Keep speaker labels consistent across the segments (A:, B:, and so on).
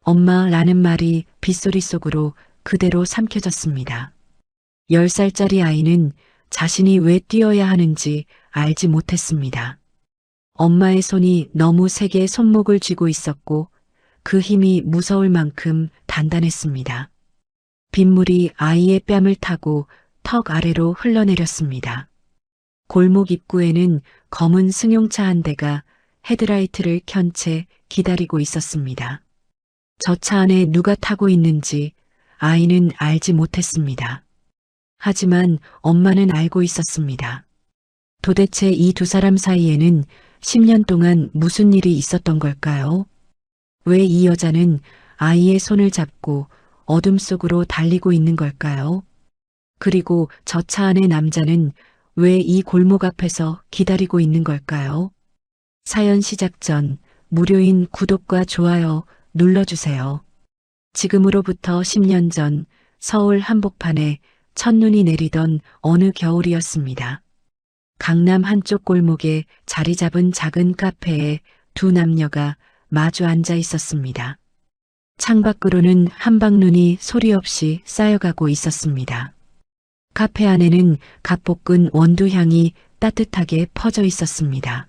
A: 엄마라는 말이 빗소리 속으로 그대로 삼켜졌습니다. 10살짜리 아이는 자신이 왜 뛰어야 하는지 알지 못했습니다. 엄마의 손이 너무 세게 손목을 쥐고 있었고 그 힘이 무서울 만큼 단단했습니다. 빗물이 아이의 뺨을 타고 턱 아래로 흘러내렸습니다. 골목 입구에는 검은 승용차 한 대가 헤드라이트를 켠 채 기다리고 있었습니다. 저 차 안에 누가 타고 있는지 아이는 알지 못했습니다. 하지만 엄마는 알고 있었습니다. 도대체 이 두 사람 사이에는 10년 동안 무슨 일이 있었던 걸까요? 왜 이 여자는 아이의 손을 잡고 어둠 속으로 달리고 있는 걸까요? 그리고 저 차 안의 남자는 왜 이 골목 앞에서 기다리고 있는 걸까요? 사연 시작 전 무료인 구독과 좋아요 눌러주세요. 지금으로부터 10년 전 서울 한복판에 첫눈이 내리던 어느 겨울이었습니다. 강남 한쪽 골목에 자리 잡은 작은 카페에 두 남녀가 마주 앉아 있었습니다. 창밖으로는 한방눈이 소리 없이 쌓여가고 있었습니다. 카페 안에는 갓볶은 원두향이 따뜻하게 퍼져 있었습니다.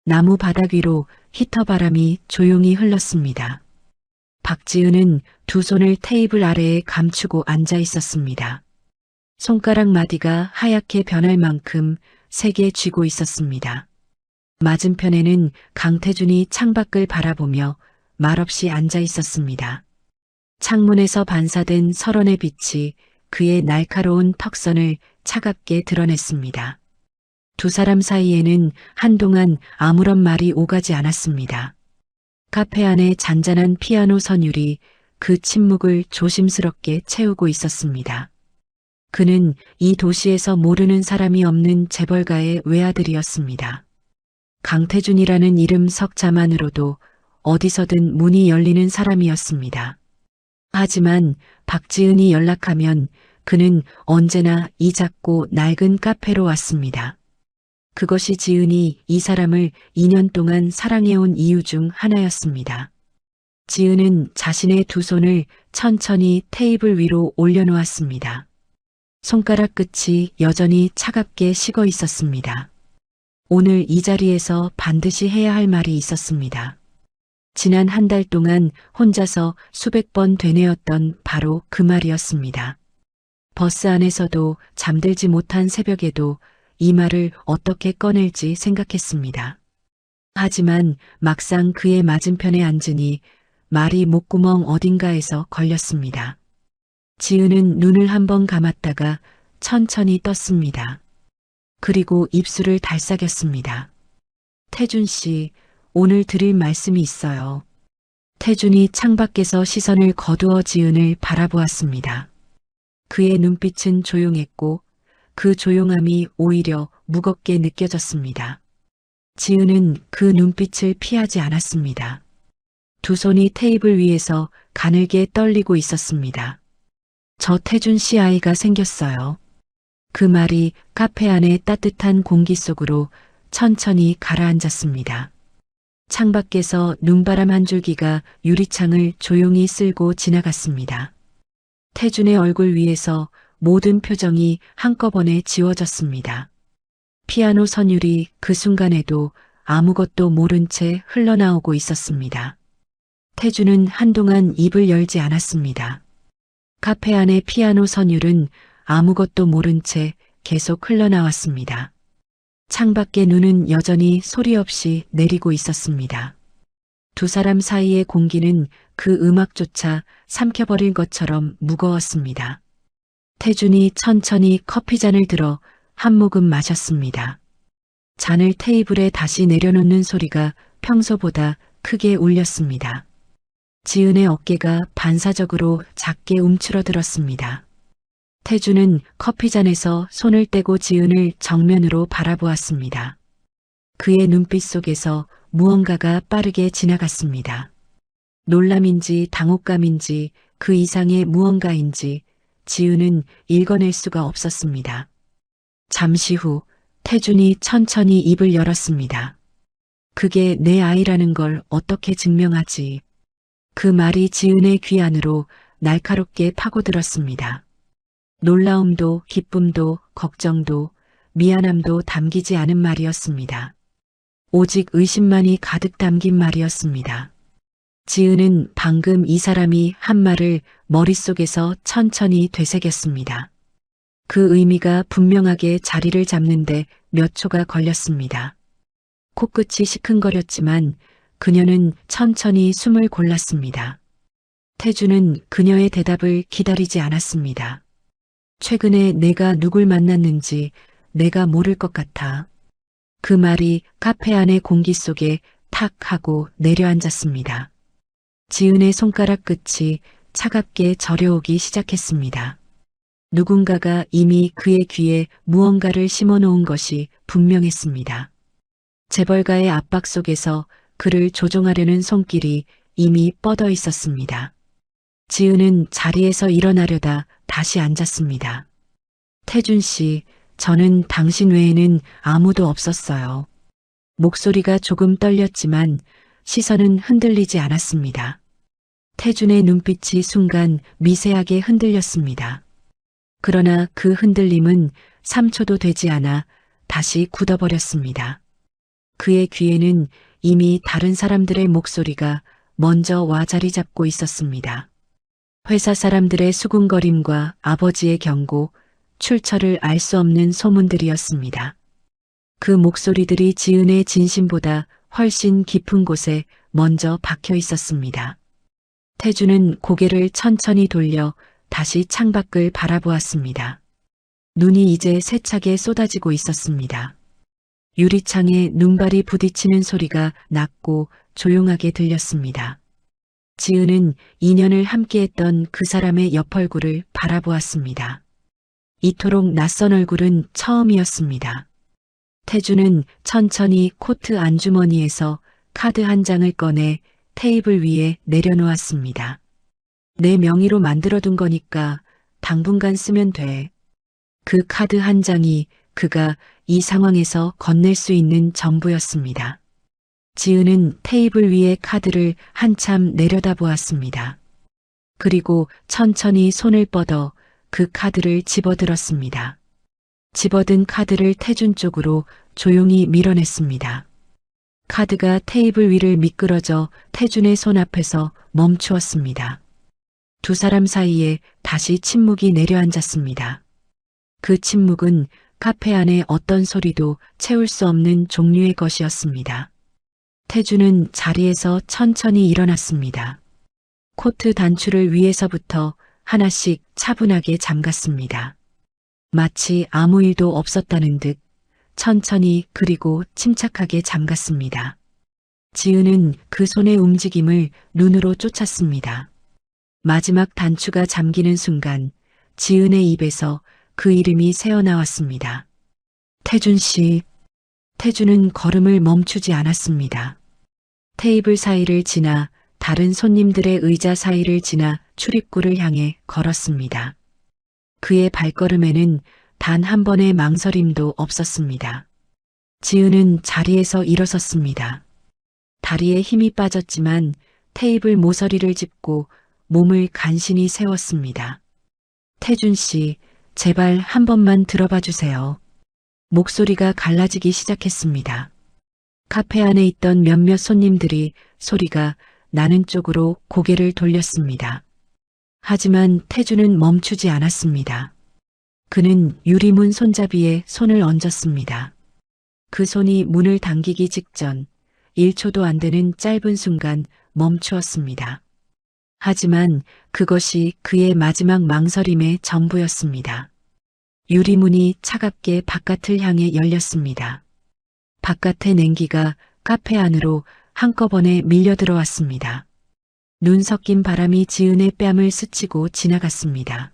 A: 나무 바닥 위로 히터 바람이 조용히 흘렀습니다. 박지은은 두 손을 테이블 아래에 감추고 앉아 있었습니다. 손가락 마디가 하얗게 변할 만큼 세게 쥐고 있었습니다. 맞은편에는 강태준이 창밖을 바라보며 말없이 앉아 있었습니다. 창문에서 반사된 설원의 빛이 그의 날카로운 턱선을 차갑게 드러냈습니다. 두 사람 사이에는 한동안 아무런 말이 오가지 않았습니다. 카페 안에 잔잔한 피아노 선율이 그 침묵을 조심스럽게 채우고 있었습니다. 그는 이 도시에서 모르는 사람이 없는 재벌가의 외아들이었습니다. 강태준이라는 이름 석자만으로도 어디서든 문이 열리는 사람이었습니다. 하지만 박지은이 연락하면 그는 언제나 이 작고 낡은 카페로 왔습니다. 그것이 지은이 이 사람을 2년 동안 사랑해온 이유 중 하나였습니다. 지은은 자신의 두 손을 천천히 테이블 위로 올려놓았습니다. 손가락 끝이 여전히 차갑게 식어 있었습니다. 오늘 이 자리에서 반드시 해야 할 말이 있었습니다. 지난 한 달 동안 혼자서 수백 번 되뇌었던 바로 그 말이었습니다. 버스 안에서도 잠들지 못한 새벽에도 이 말을 어떻게 꺼낼지 생각했습니다. 하지만 막상 그의 맞은편에 앉으니 말이 목구멍 어딘가에서 걸렸습니다. 지은은 눈을 한번 감았다가 천천히 떴습니다. 그리고 입술을 달싹였습니다. 태준 씨, 오늘 드릴 말씀이 있어요. 태준이 창밖에서 시선을 거두어 지은을 바라보았습니다. 그의 눈빛은 조용했고 그 조용함이 오히려 무겁게 느껴졌습니다. 지은은 그 눈빛을 피하지 않았습니다. 두 손이 테이블 위에서 가늘게 떨리고 있었습니다. 저 태준 씨 아이가 생겼어요. 그 말이 카페 안의 따뜻한 공기 속으로 천천히 가라앉았습니다. 창밖에서 눈바람 한 줄기가 유리창을 조용히 쓸고 지나갔습니다. 태준의 얼굴 위에서 모든 표정이 한꺼번에 지워졌습니다. 피아노 선율이 그 순간에도 아무것도 모른 채 흘러나오고 있었습니다. 태준은 한동안 입을 열지 않았습니다. 카페 안의 피아노 선율은 아무것도 모른 채 계속 흘러나왔습니다. 창밖의 눈은 여전히 소리 없이 내리고 있었습니다. 두 사람 사이의 공기는 그 음악조차 삼켜버릴 것처럼 무거웠습니다. 태준이 천천히 커피잔을 들어 한 모금 마셨습니다. 잔을 테이블에 다시 내려놓는 소리가 평소보다 크게 울렸습니다. 지은의 어깨가 반사적으로 작게 움츠러들었습니다. 태준은 커피잔에서 손을 떼고 지은을 정면으로 바라보았습니다. 그의 눈빛 속에서 무언가가 빠르게 지나갔습니다. 놀람인지 당혹감인지 그 이상의 무언가인지 지은은 읽어낼 수가 없었습니다. 잠시 후 태준이 천천히 입을 열었습니다. 그게 내 아이라는 걸 어떻게 증명하지? 그 말이 지은의 귀 안으로 날카롭게 파고들었습니다. 놀라움도 기쁨도 걱정도 미안함도 담기지 않은 말이었습니다. 오직 의심만이 가득 담긴 말이었습니다. 지은은 방금 이 사람이 한 말을 머릿속에서 천천히 되새겼습니다. 그 의미가 분명하게 자리를 잡는데 몇 초가 걸렸습니다. 코끝이 시큰거렸지만 그녀는 천천히 숨을 골랐습니다. 태주는 그녀의 대답을 기다리지 않았습니다. 최근에 내가 누굴 만났는지 내가 모를 것 같아. 그 말이 카페 안의 공기 속에 탁 하고 내려앉았습니다. 지은의 손가락 끝이 차갑게 저려오기 시작했습니다. 누군가가 이미 그의 귀에 무언가를 심어놓은 것이 분명했습니다. 재벌가의 압박 속에서 그를 조종하려는 손길이 이미 뻗어 있었습니다. 지은은 자리에서 일어나려다 다시 앉았습니다. 태준 씨, 저는 당신 외에는 아무도 없었어요. 목소리가 조금 떨렸지만 시선은 흔들리지 않았습니다. 태준의 눈빛이 순간 미세하게 흔들렸습니다. 그러나 그 흔들림은 3초도 되지 않아 다시 굳어버렸습니다. 그의 귀에는 이미 다른 사람들의 목소리가 먼저 와 자리 잡고 있었습니다. 회사 사람들의 수군거림과 아버지의 경고, 출처를 알 수 없는 소문들이었습니다. 그 목소리들이 지은의 진심보다 훨씬 깊은 곳에 먼저 박혀 있었습니다. 태주는 고개를 천천히 돌려 다시 창밖을 바라보았습니다. 눈이 이제 세차게 쏟아지고 있었습니다. 유리창에 눈발이 부딪히는 소리가 낮고 조용하게 들렸습니다. 지은은 2년을 함께했던 그 사람의 옆 얼굴을 바라보았습니다. 이토록 낯선 얼굴은 처음이었습니다. 태주는 천천히 코트 안주머니에서 카드 한 장을 꺼내 테이블 위에 내려놓았습니다. 내 명의로 만들어둔 거니까 당분간 쓰면 돼. 그 카드 한 장이 그가 이 상황에서 건넬 수 있는 전부였습니다. 지은은 테이블 위의 카드를 한참 내려다보았습니다. 그리고 천천히 손을 뻗어 그 카드를 집어들었습니다. 집어든 카드를 태준 쪽으로 조용히 밀어냈습니다. 카드가 테이블 위를 미끄러져 태준의 손 앞에서 멈추었습니다. 두 사람 사이에 다시 침묵이 내려앉았습니다. 그 침묵은 카페 안의 어떤 소리도 채울 수 없는 종류의 것이었습니다. 태주는 자리에서 천천히 일어났습니다. 코트 단추를 위에서부터 하나씩 차분하게 잠갔습니다. 마치 아무 일도 없었다는 듯 천천히 그리고 침착하게 잠갔습니다. 지은은 그 손의 움직임을 눈으로 쫓았습니다. 마지막 단추가 잠기는 순간 지은의 입에서 그 이름이 새어나왔습니다. 태준 씨. 태준은 걸음을 멈추지 않았습니다. 테이블 사이를 지나 다른 손님들의 의자 사이를 지나 출입구를 향해 걸었습니다. 그의 발걸음에는 단 한 번의 망설임도 없었습니다. 지은은 자리에서 일어섰습니다. 다리에 힘이 빠졌지만 테이블 모서리를 짚고 몸을 간신히 세웠습니다. 태준 씨, 제발 한 번만 들어봐 주세요. 목소리가 갈라지기 시작했습니다. 카페 안에 있던 몇몇 손님들이 소리가 나는 쪽으로 고개를 돌렸습니다. 하지만 태주는 멈추지 않았습니다. 그는 유리문 손잡이에 손을 얹었습니다. 그 손이 문을 당기기 직전 1초도 안 되는 짧은 순간 멈추었습니다. 하지만 그것이 그의 마지막 망설임의 전부였습니다. 유리문이 차갑게 바깥을 향해 열렸습니다. 바깥의 냉기가 카페 안으로 한꺼번에 밀려 들어왔습니다. 눈 섞인 바람이 지은의 뺨을 스치고 지나갔습니다.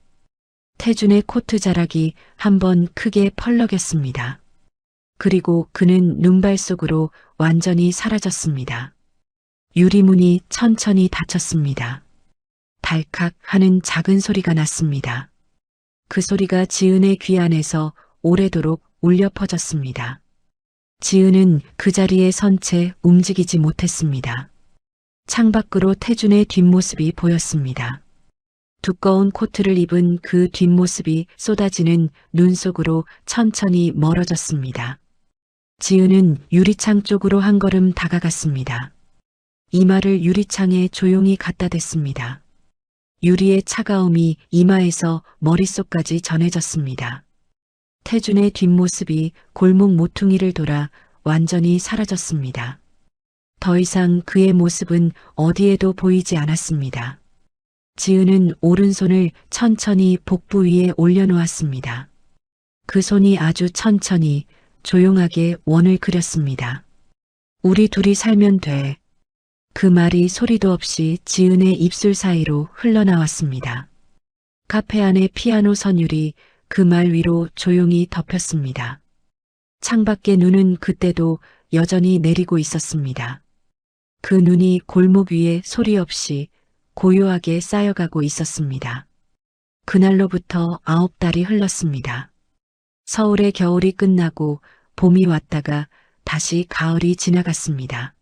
A: 태준의 코트 자락이 한번 크게 펄럭였습니다. 그리고 그는 눈발 속으로 완전히 사라졌습니다. 유리문이 천천히 닫혔습니다. 달칵 하는 작은 소리가 났습니다. 그 소리가 지은의 귀 안에서 오래도록 울려 퍼졌습니다. 지은은 그 자리에 선 채 움직이지 못했습니다. 창밖으로 태준의 뒷모습이 보였습니다. 두꺼운 코트를 입은 그 뒷모습이 쏟아지는 눈 속으로 천천히 멀어졌습니다. 지은은 유리창 쪽으로 한 걸음 다가갔습니다. 이마를 유리창에 조용히 갖다 댔습니다. 유리의 차가움이 이마에서 머릿속까지 전해졌습니다. 태준의 뒷모습이 골목 모퉁이를 돌아 완전히 사라졌습니다. 더 이상 그의 모습은 어디에도 보이지 않았습니다. 지은은 오른손을 천천히 복부 위에 올려놓았습니다. 그 손이 아주 천천히 조용하게 원을 그렸습니다. 우리 둘이 살면 돼. 그 말이 소리도 없이 지은의 입술 사이로 흘러나왔습니다. 카페 안의 피아노 선율이 그 말 위로 조용히 덮였습니다. 창밖의 눈은 그때도 여전히 내리고 있었습니다. 그 눈이 골목 위에 소리 없이 고요하게 쌓여가고 있었습니다. 그날로부터 9달이 흘렀습니다. 서울의 겨울이 끝나고 봄이 왔다가 다시 가을이 지나갔습니다.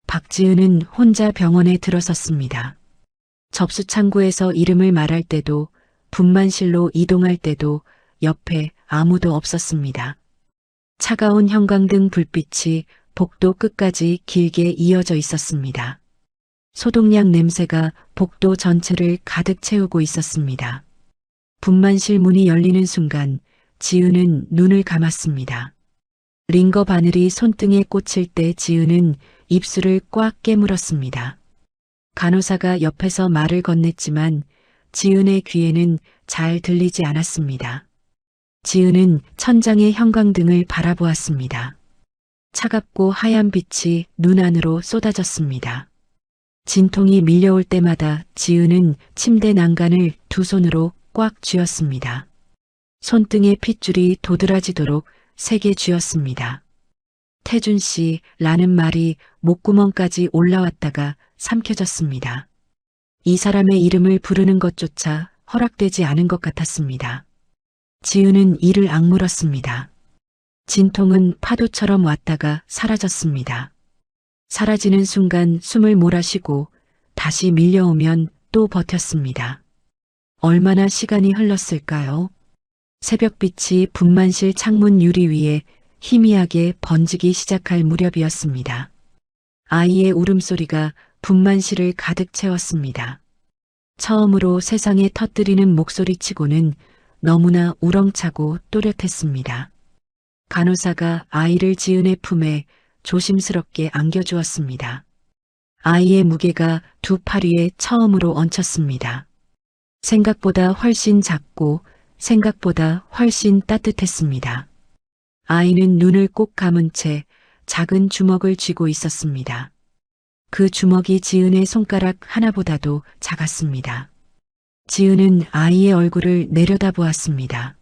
A: 박지은은 혼자 병원에 들어섰습니다. 접수창구에서 이름을 말할 때도 분만실로 이동할 때도 옆에 아무도 없었습니다. 차가운 형광등 불빛이 복도 끝까지 길게 이어져 있었습니다. 소독약 냄새가 복도 전체를 가득 채우고 있었습니다. 분만실 문이 열리는 순간 지은은 눈을 감았습니다. 링거 바늘이 손등에 꽂힐 때 지은은 입술을 꽉 깨물었습니다. 간호사가 옆에서 말을 건넸지만 지은의 귀에는 잘 들리지 않았습니다. 지은은 천장의 형광등을 바라보았습니다. 차갑고 하얀 빛이 눈 안으로 쏟아졌습니다. 진통이 밀려올 때마다 지은은 침대 난간을 두 손으로 꽉 쥐었습니다. 손등의 핏줄이 도드라지도록 세게 쥐었습니다. 태준 씨라는 말이 목구멍까지 올라왔다가 삼켜졌습니다. 이 사람의 이름을 부르는 것조차 허락되지 않은 것 같았습니다. 지은은 이를 악물었습니다. 진통은 파도처럼 왔다가 사라졌습니다. 사라지는 순간 숨을 몰아쉬고 다시 밀려오면 또 버텼습니다. 얼마나 시간이 흘렀을까요? 새벽빛이 분만실 창문 유리 위에 희미하게 번지기 시작할 무렵이었습니다. 아이의 울음소리가 분만실을 가득 채웠습니다. 처음으로 세상에 터뜨리는 목소리치고는 너무나 우렁차고 또렷했습니다. 간호사가 아이를 지은의 품에 조심스럽게 안겨주었습니다. 아이의 무게가 두 팔 위에 처음으로 얹혔습니다. 생각보다 훨씬 작고 생각보다 훨씬 따뜻했습니다. 아이는 눈을 꼭 감은 채 작은 주먹을 쥐고 있었습니다. 그 주먹이 지은의 손가락 하나보다도 작았습니다. 지은은 아이의 얼굴을 내려다보았습니다.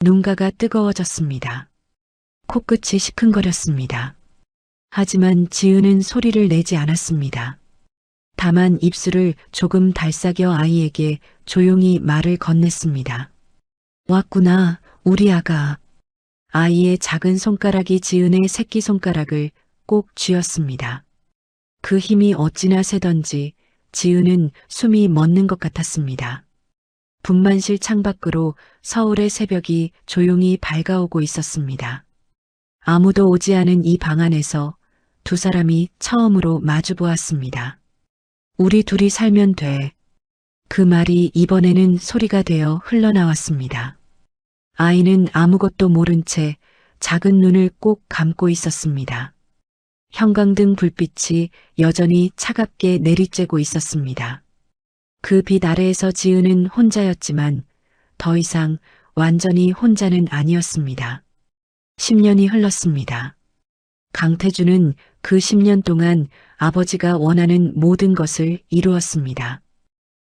A: 눈가가 뜨거워졌습니다. 코끝이 시큰거렸습니다. 하지만 지은은 소리를 내지 않았습니다. 다만 입술을 조금 달싹여 아이에게 조용히 말을 건넸습니다. 왔구나, 우리 아가. 아이의 작은 손가락이 지은의 새끼손가락을 꼭 쥐었습니다. 그 힘이 어찌나 세던지 지은은 숨이 멎는 것 같았습니다. 분만실 창밖으로 서울의 새벽이 조용히 밝아오고 있었습니다. 아무도 오지 않은 이 방 안에서 두 사람이 처음으로 마주보았습니다. 우리 둘이 살면 돼. 그 말이 이번에는 소리가 되어 흘러나왔습니다. 아이는 아무것도 모른 채 작은 눈을 꼭 감고 있었습니다. 형광등 불빛이 여전히 차갑게 내리쬐고 있었습니다. 그 빛 아래에서 지은은 혼자였지만 더 이상 완전히 혼자는 아니었습니다. 10년이 흘렀습니다. 강태준은 그 10년 동안 아버지가 원하는 모든 것을 이루었습니다.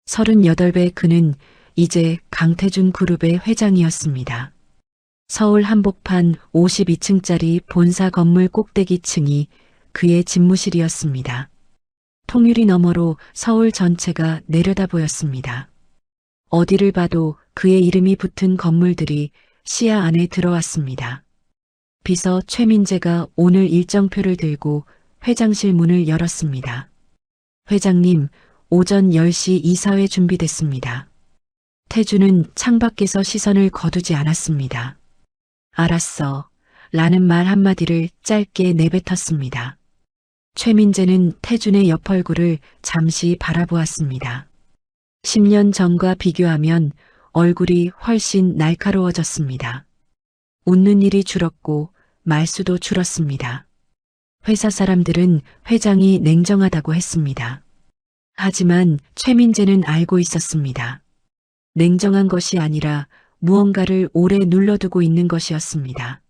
A: 38배 그는 이제 강태준 그룹의 회장이었습니다. 서울 한복판 52층짜리 본사 건물 꼭대기층이 그의 집무실이었습니다. 통유리 너머로 서울 전체가 내려다 보였습니다. 어디를 봐도 그의 이름이 붙은 건물들이 시야 안에 들어왔습니다. 비서 최민재가 오늘 일정표를 들고 회장실 문을 열었습니다. 회장님, 오전 10시 이사회 준비됐습니다. 태주는 창밖에서 시선을 거두지 않았습니다. 알았어. 라는 말 한마디를 짧게 내뱉었습니다. 최민재는 태준의 옆 얼굴을 잠시 바라보았습니다. 10년 전과 비교하면 얼굴이 훨씬 날카로워졌습니다. 웃는 일이 줄었고 말수도 줄었습니다. 회사 사람들은 회장이 냉정하다고 했습니다. 하지만 최민재는 알고 있었습니다. 냉정한 것이 아니라 무언가를 오래 눌러두고 있는 것이었습니다.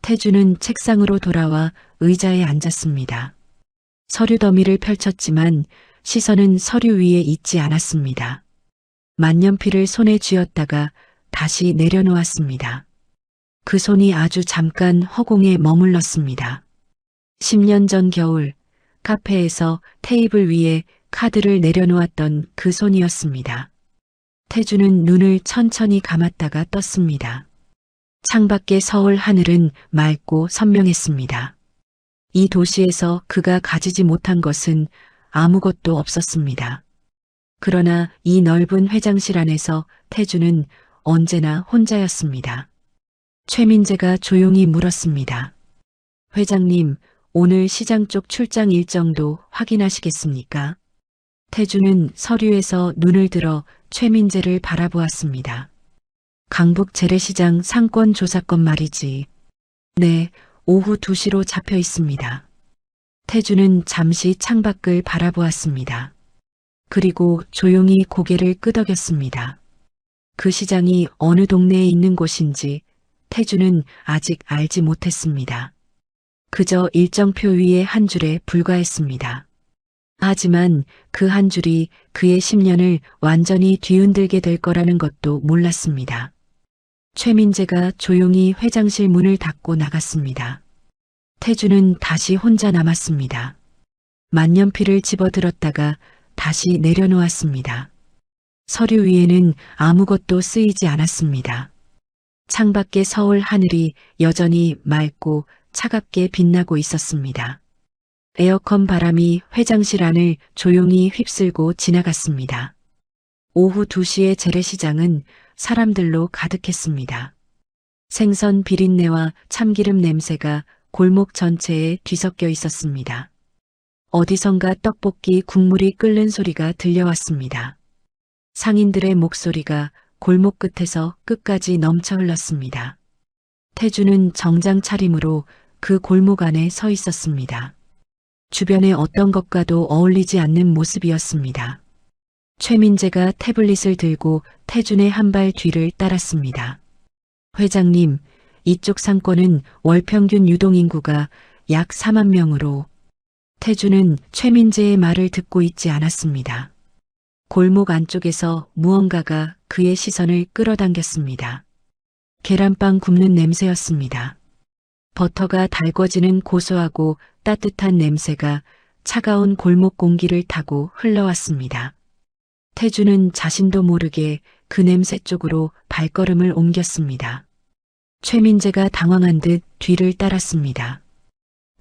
A: 태주는 책상으로 돌아와 의자에 앉았습니다. 서류 더미를 펼쳤지만 시선은 서류 위에 있지 않았습니다. 만년필을 손에 쥐었다가 다시 내려놓았습니다. 그 손이 아주 잠깐 허공에 머물렀습니다. 10년 전 겨울 카페에서 테이블 위에 카드를 내려놓았던 그 손이었습니다. 태주는 눈을 천천히 감았다가 떴습니다. 창밖의 서울 하늘은 맑고 선명했습니다. 이 도시에서 그가 가지지 못한 것은 아무것도 없었습니다. 그러나 이 넓은 회장실 안에서 태주는 언제나 혼자였습니다. 최민재가 조용히 물었습니다. 회장님, 오늘 시장 쪽 출장 일정도 확인하시겠습니까? 태주는 서류에서 눈을 들어 최민재를 바라보았습니다. 강북 재래시장 상권 조사건 말이지. 네, 오후 2시로 잡혀 있습니다. 태주는 잠시 창밖을 바라보았습니다. 그리고 조용히 고개를 끄덕였습니다. 그 시장이 어느 동네에 있는 곳인지 태주는 아직 알지 못했습니다. 그저 일정표 위에 한 줄에 불과했습니다. 하지만 그 한 줄이 그의 10년을 완전히 뒤흔들게 될 거라는 것도 몰랐습니다. 최민재가 조용히 회장실 문을 닫고 나갔습니다. 태주는 다시 혼자 남았습니다. 만년필을 집어들었다가 다시 내려놓았습니다. 서류 위에는 아무것도 쓰이지 않았습니다. 창밖의 서울 하늘이 여전히 맑고 차갑게 빛나고 있었습니다. 에어컨 바람이 회장실 안을 조용히 휩쓸고 지나갔습니다. 오후 2시의 재래시장은 사람들로 가득했습니다. 생선 비린내와 참기름 냄새가 골목 전체에 뒤섞여 있었습니다. 어디선가 떡볶이 국물이 끓는 소리가 들려왔습니다. 상인들의 목소리가 골목 끝에서 끝까지 넘쳐 흘렀습니다. 태주는 정장 차림으로 그 골목 안에 서 있었습니다. 주변의 어떤 것과도 어울리지 않는 모습이었습니다. 최민재가 태블릿을 들고 태준의 한 발 뒤를 따랐습니다. 회장님, 이쪽 상권은 월 평균 유동인구가 약 4만 명으로. 태준은 최민재의 말을 듣고 있지 않았습니다. 골목 안쪽에서 무언가가 그의 시선을 끌어당겼습니다. 계란빵 굽는 냄새였습니다. 버터가 달궈지는 고소하고 따뜻한 냄새가 차가운 골목 공기를 타고 흘러왔습니다. 태주는 자신도 모르게 그 냄새 쪽으로 발걸음을 옮겼습니다. 최민재가 당황한 듯 뒤를 따랐습니다.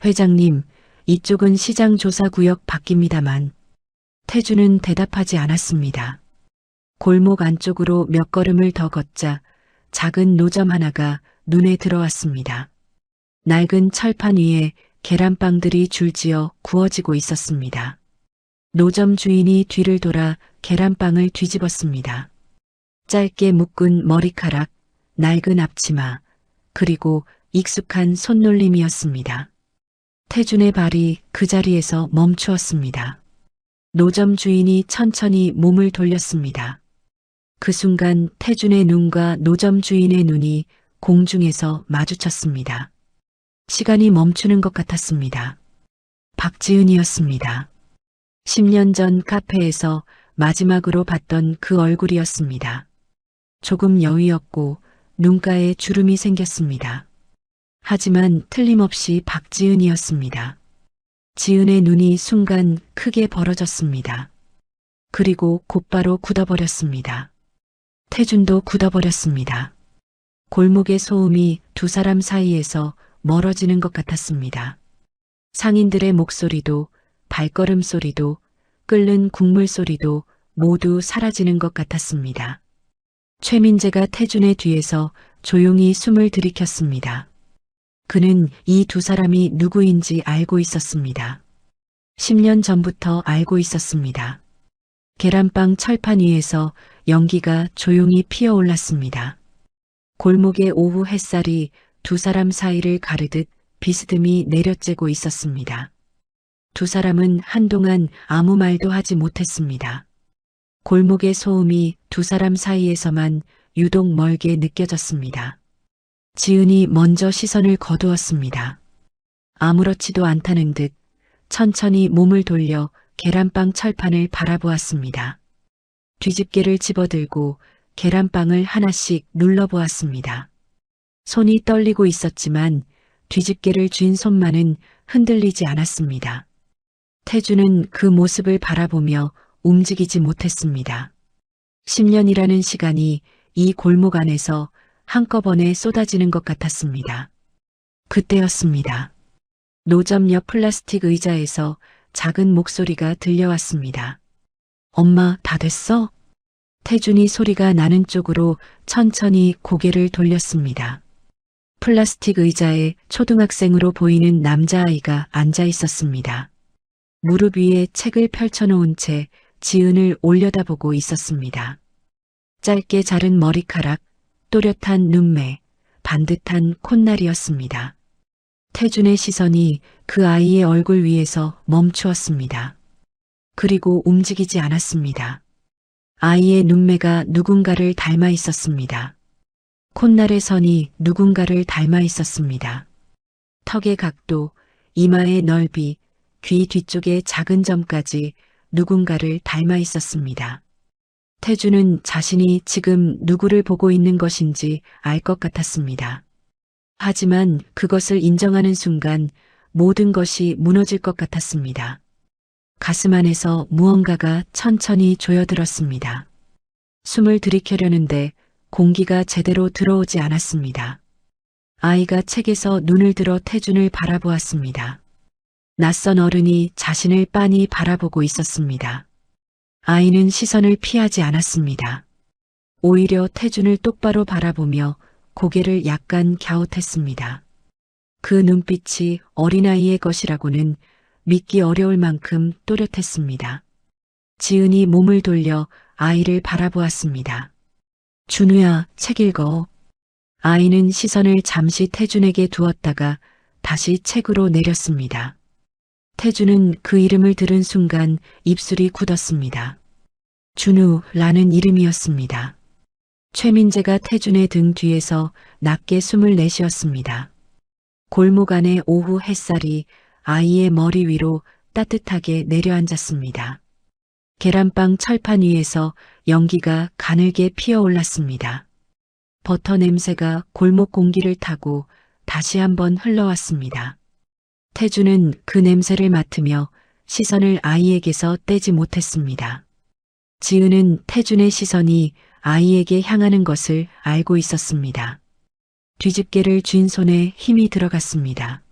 A: 회장님, 이쪽은 시장 조사 구역 밖입니다만. 태주는 대답하지 않았습니다. 골목 안쪽으로 몇 걸음을 더 걷자 작은 노점 하나가 눈에 들어왔습니다. 낡은 철판 위에 계란빵들이 줄지어 구워지고 있었습니다. 노점 주인이 뒤를 돌아 계란빵을 뒤집었습니다. 짧게 묶은 머리카락, 낡은 앞치마, 그리고 익숙한 손놀림이었습니다. 태준의 발이 그 자리에서 멈추었습니다. 노점 주인이 천천히 몸을 돌렸습니다. 그 순간 태준의 눈과 노점 주인의 눈이 공중에서 마주쳤습니다. 시간이 멈추는 것 같았습니다. 박지은이었습니다. 10년 전 카페에서 마지막으로 봤던 그 얼굴이었습니다. 조금 여위었고 눈가에 주름이 생겼습니다. 하지만 틀림없이 박지은이었습니다. 지은의 눈이 순간 크게 벌어졌습니다. 그리고 곧바로 굳어버렸습니다. 태준도 굳어버렸습니다. 골목의 소음이 두 사람 사이에서 멀어지는 것 같았습니다. 상인들의 목소리도 발걸음 소리도 끓는 국물 소리도 모두 사라지는 것 같았습니다. 최민재가 태준의 뒤에서 조용히 숨을 들이켰습니다. 그는 이 두 사람이 누구인지 알고 있었습니다. 10년 전부터 알고 있었습니다. 계란빵 철판 위에서 연기가 조용히 피어올랐습니다. 골목의 오후 햇살이 두 사람 사이를 가르듯 비스듬히 내려쬐고 있었습니다. 두 사람은 한동안 아무 말도 하지 못했습니다. 골목의 소음이 두 사람 사이에서만 유독 멀게 느껴졌습니다. 지은이 먼저 시선을 거두었습니다. 아무렇지도 않다는 듯 천천히 몸을 돌려 계란빵 철판을 바라보았습니다. 뒤집개를 집어들고 계란빵을 하나씩 눌러보았습니다. 손이 떨리고 있었지만 뒤집개를 쥔 손만은 흔들리지 않았습니다. 태준은 그 모습을 바라보며 움직이지 못했습니다. 10년이라는 시간이 이 골목 안에서 한꺼번에 쏟아지는 것 같았습니다. 그때였습니다. 노점 옆 플라스틱 의자에서 작은 목소리가 들려왔습니다. 엄마, 다 됐어? 태준이 소리가 나는 쪽으로 천천히 고개를 돌렸습니다. 플라스틱 의자에 초등학생으로 보이는 남자아이가 앉아 있었습니다. 무릎 위에 책을 펼쳐놓은 채 지은을 올려다보고 있었습니다. 짧게 자른 머리카락, 또렷한 눈매, 반듯한 콧날이었습니다. 태준의 시선이 그 아이의 얼굴 위에서 멈추었습니다. 그리고 움직이지 않았습니다. 아이의 눈매가 누군가를 닮아 있었습니다. 콧날의 선이 누군가를 닮아 있었습니다. 턱의 각도, 이마의 넓이, 귀 뒤쪽의 작은 점까지 누군가를 닮아 있었습니다. 태준은 자신이 지금 누구를 보고 있는 것인지 알 것 같았습니다. 하지만 그것을 인정하는 순간 모든 것이 무너질 것 같았습니다. 가슴 안에서 무언가가 천천히 조여들었습니다. 숨을 들이켜려는데 공기가 제대로 들어오지 않았습니다. 아이가 책에서 눈을 들어 태준을 바라보았습니다. 낯선 어른이 자신을 빤히 바라보고 있었습니다. 아이는 시선을 피하지 않았습니다. 오히려 태준을 똑바로 바라보며 고개를 약간 갸웃했습니다. 그 눈빛이 어린아이의 것이라고는 믿기 어려울 만큼 또렷했습니다. 지은이 몸을 돌려 아이를 바라보았습니다. 준우야, 책 읽어. 아이는 시선을 잠시 태준에게 두었다가 다시 책으로 내렸습니다. 태준은 그 이름을 들은 순간 입술이 굳었습니다. 준우라는 이름이었습니다. 최민재가 태준의 등 뒤에서 낮게 숨을 내쉬었습니다. 골목 안의 오후 햇살이 아이의 머리 위로 따뜻하게 내려앉았습니다. 계란빵 철판 위에서 연기가 가늘게 피어올랐습니다. 버터 냄새가 골목 공기를 타고 다시 한번 흘러왔습니다. 태준은 그 냄새를 맡으며 시선을 아이에게서 떼지 못했습니다. 지은은 태준의 시선이 아이에게 향하는 것을 알고 있었습니다. 뒤집개를 쥔 손에 힘이 들어갔습니다.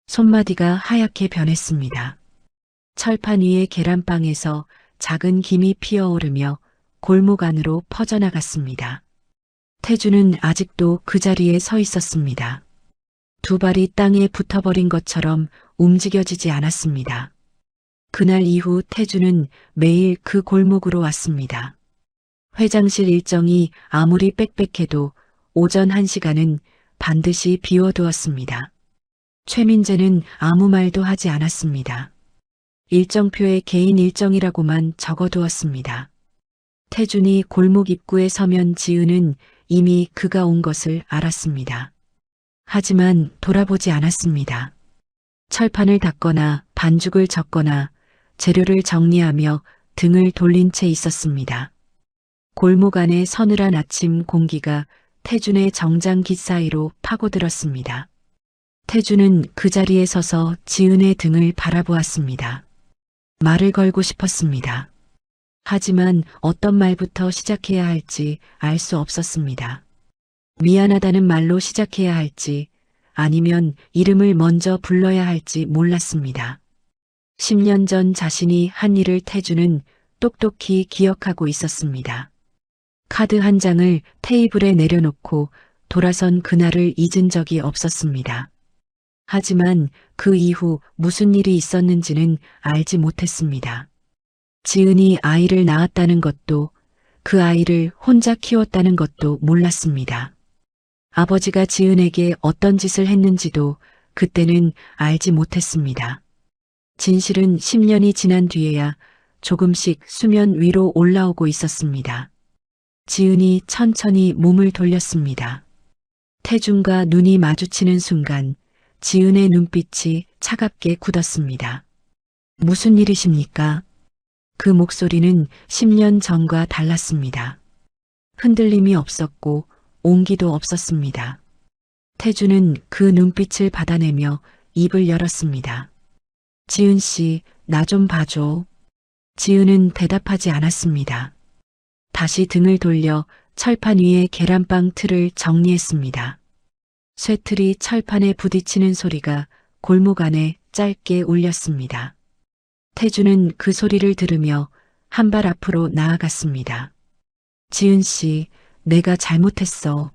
A: 손마디가 하얗게 변했습니다. 철판 위의 계란빵에서 작은 김이 피어오르며 골목 안으로 퍼져나갔습니다. 태준은 아직도 그 자리에 서 있었습니다. 두 발이 땅에 붙어버린 것처럼 움직여지지 않았습니다. 그날 이후 태준은 매일 그 골목으로 왔습니다. 회장실 일정이 아무리 빽빽해도 오전 1시간은 반드시 비워두었습니다. 최민재는 아무 말도 하지 않았습니다. 일정표에 개인 일정이라고만 적어두었습니다. 태준이 골목 입구에 서면 지은은 이미 그가 온 것을 알았습니다. 하지만 돌아보지 않았습니다. 철판을 닦거나 반죽을 적거나 재료를 정리하며 등을 돌린 채 있었습니다. 골목 안의 서늘한 아침 공기가 태준의 정장 깃 사이로 파고들었습니다. 태준은 그 자리에 서서 지은의 등을 바라보았습니다. 말을 걸고 싶었습니다. 하지만 어떤 말부터 시작해야 할지 알 수 없었습니다. 미안하다는 말로 시작해야 할지 아니면 이름을 먼저 불러야 할지 몰랐습니다. 10년 전 자신이 한 일을 태주는 똑똑히 기억하고 있었습니다. 카드 한 장을 테이블에 내려놓고 돌아선 그날을 잊은 적이 없었습니다. 하지만 그 이후 무슨 일이 있었는지는 알지 못했습니다. 지은이 아이를 낳았다는 것도 그 아이를 혼자 키웠다는 것도 몰랐습니다. 아버지가 지은에게 어떤 짓을 했는지도 그때는 알지 못했습니다. 진실은 10년이 지난 뒤에야 조금씩 수면 위로 올라오고 있었습니다. 지은이 천천히 몸을 돌렸습니다. 태준과 눈이 마주치는 순간 지은의 눈빛이 차갑게 굳었습니다. 무슨 일이십니까? 그 목소리는 10년 전과 달랐습니다. 흔들림이 없었고 온기도 없었습니다. 태주는 그 눈빛을 받아내며 입을 열었습니다. 지은 씨, 나 좀 봐줘. 지은은 대답하지 않았습니다. 다시 등을 돌려 철판 위에 계란빵 틀을 정리했습니다. 쇠틀이 철판에 부딪히는 소리가 골목 안에 짧게 울렸습니다. 태주는 그 소리를 들으며 한 발 앞으로 나아갔습니다. 지은 씨, 내가 잘못했어.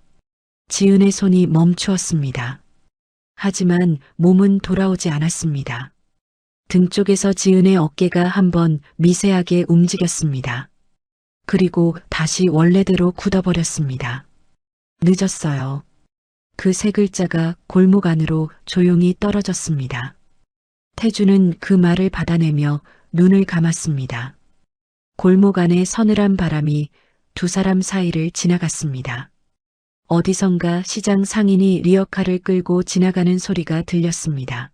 A: 지은의 손이 멈추었습니다. 하지만 몸은 돌아오지 않았습니다. 등 쪽에서 지은의 어깨가 한번 미세하게 움직였습니다. 그리고 다시 원래대로 굳어버렸습니다. 늦었어요. 그 세 글자가 골목 안으로 조용히 떨어졌습니다. 태주는 그 말을 받아내며 눈을 감았습니다. 골목 안의 서늘한 바람이 두 사람 사이를 지나갔습니다. 어디선가 시장 상인이 리어카를 끌고 지나가는 소리가 들렸습니다.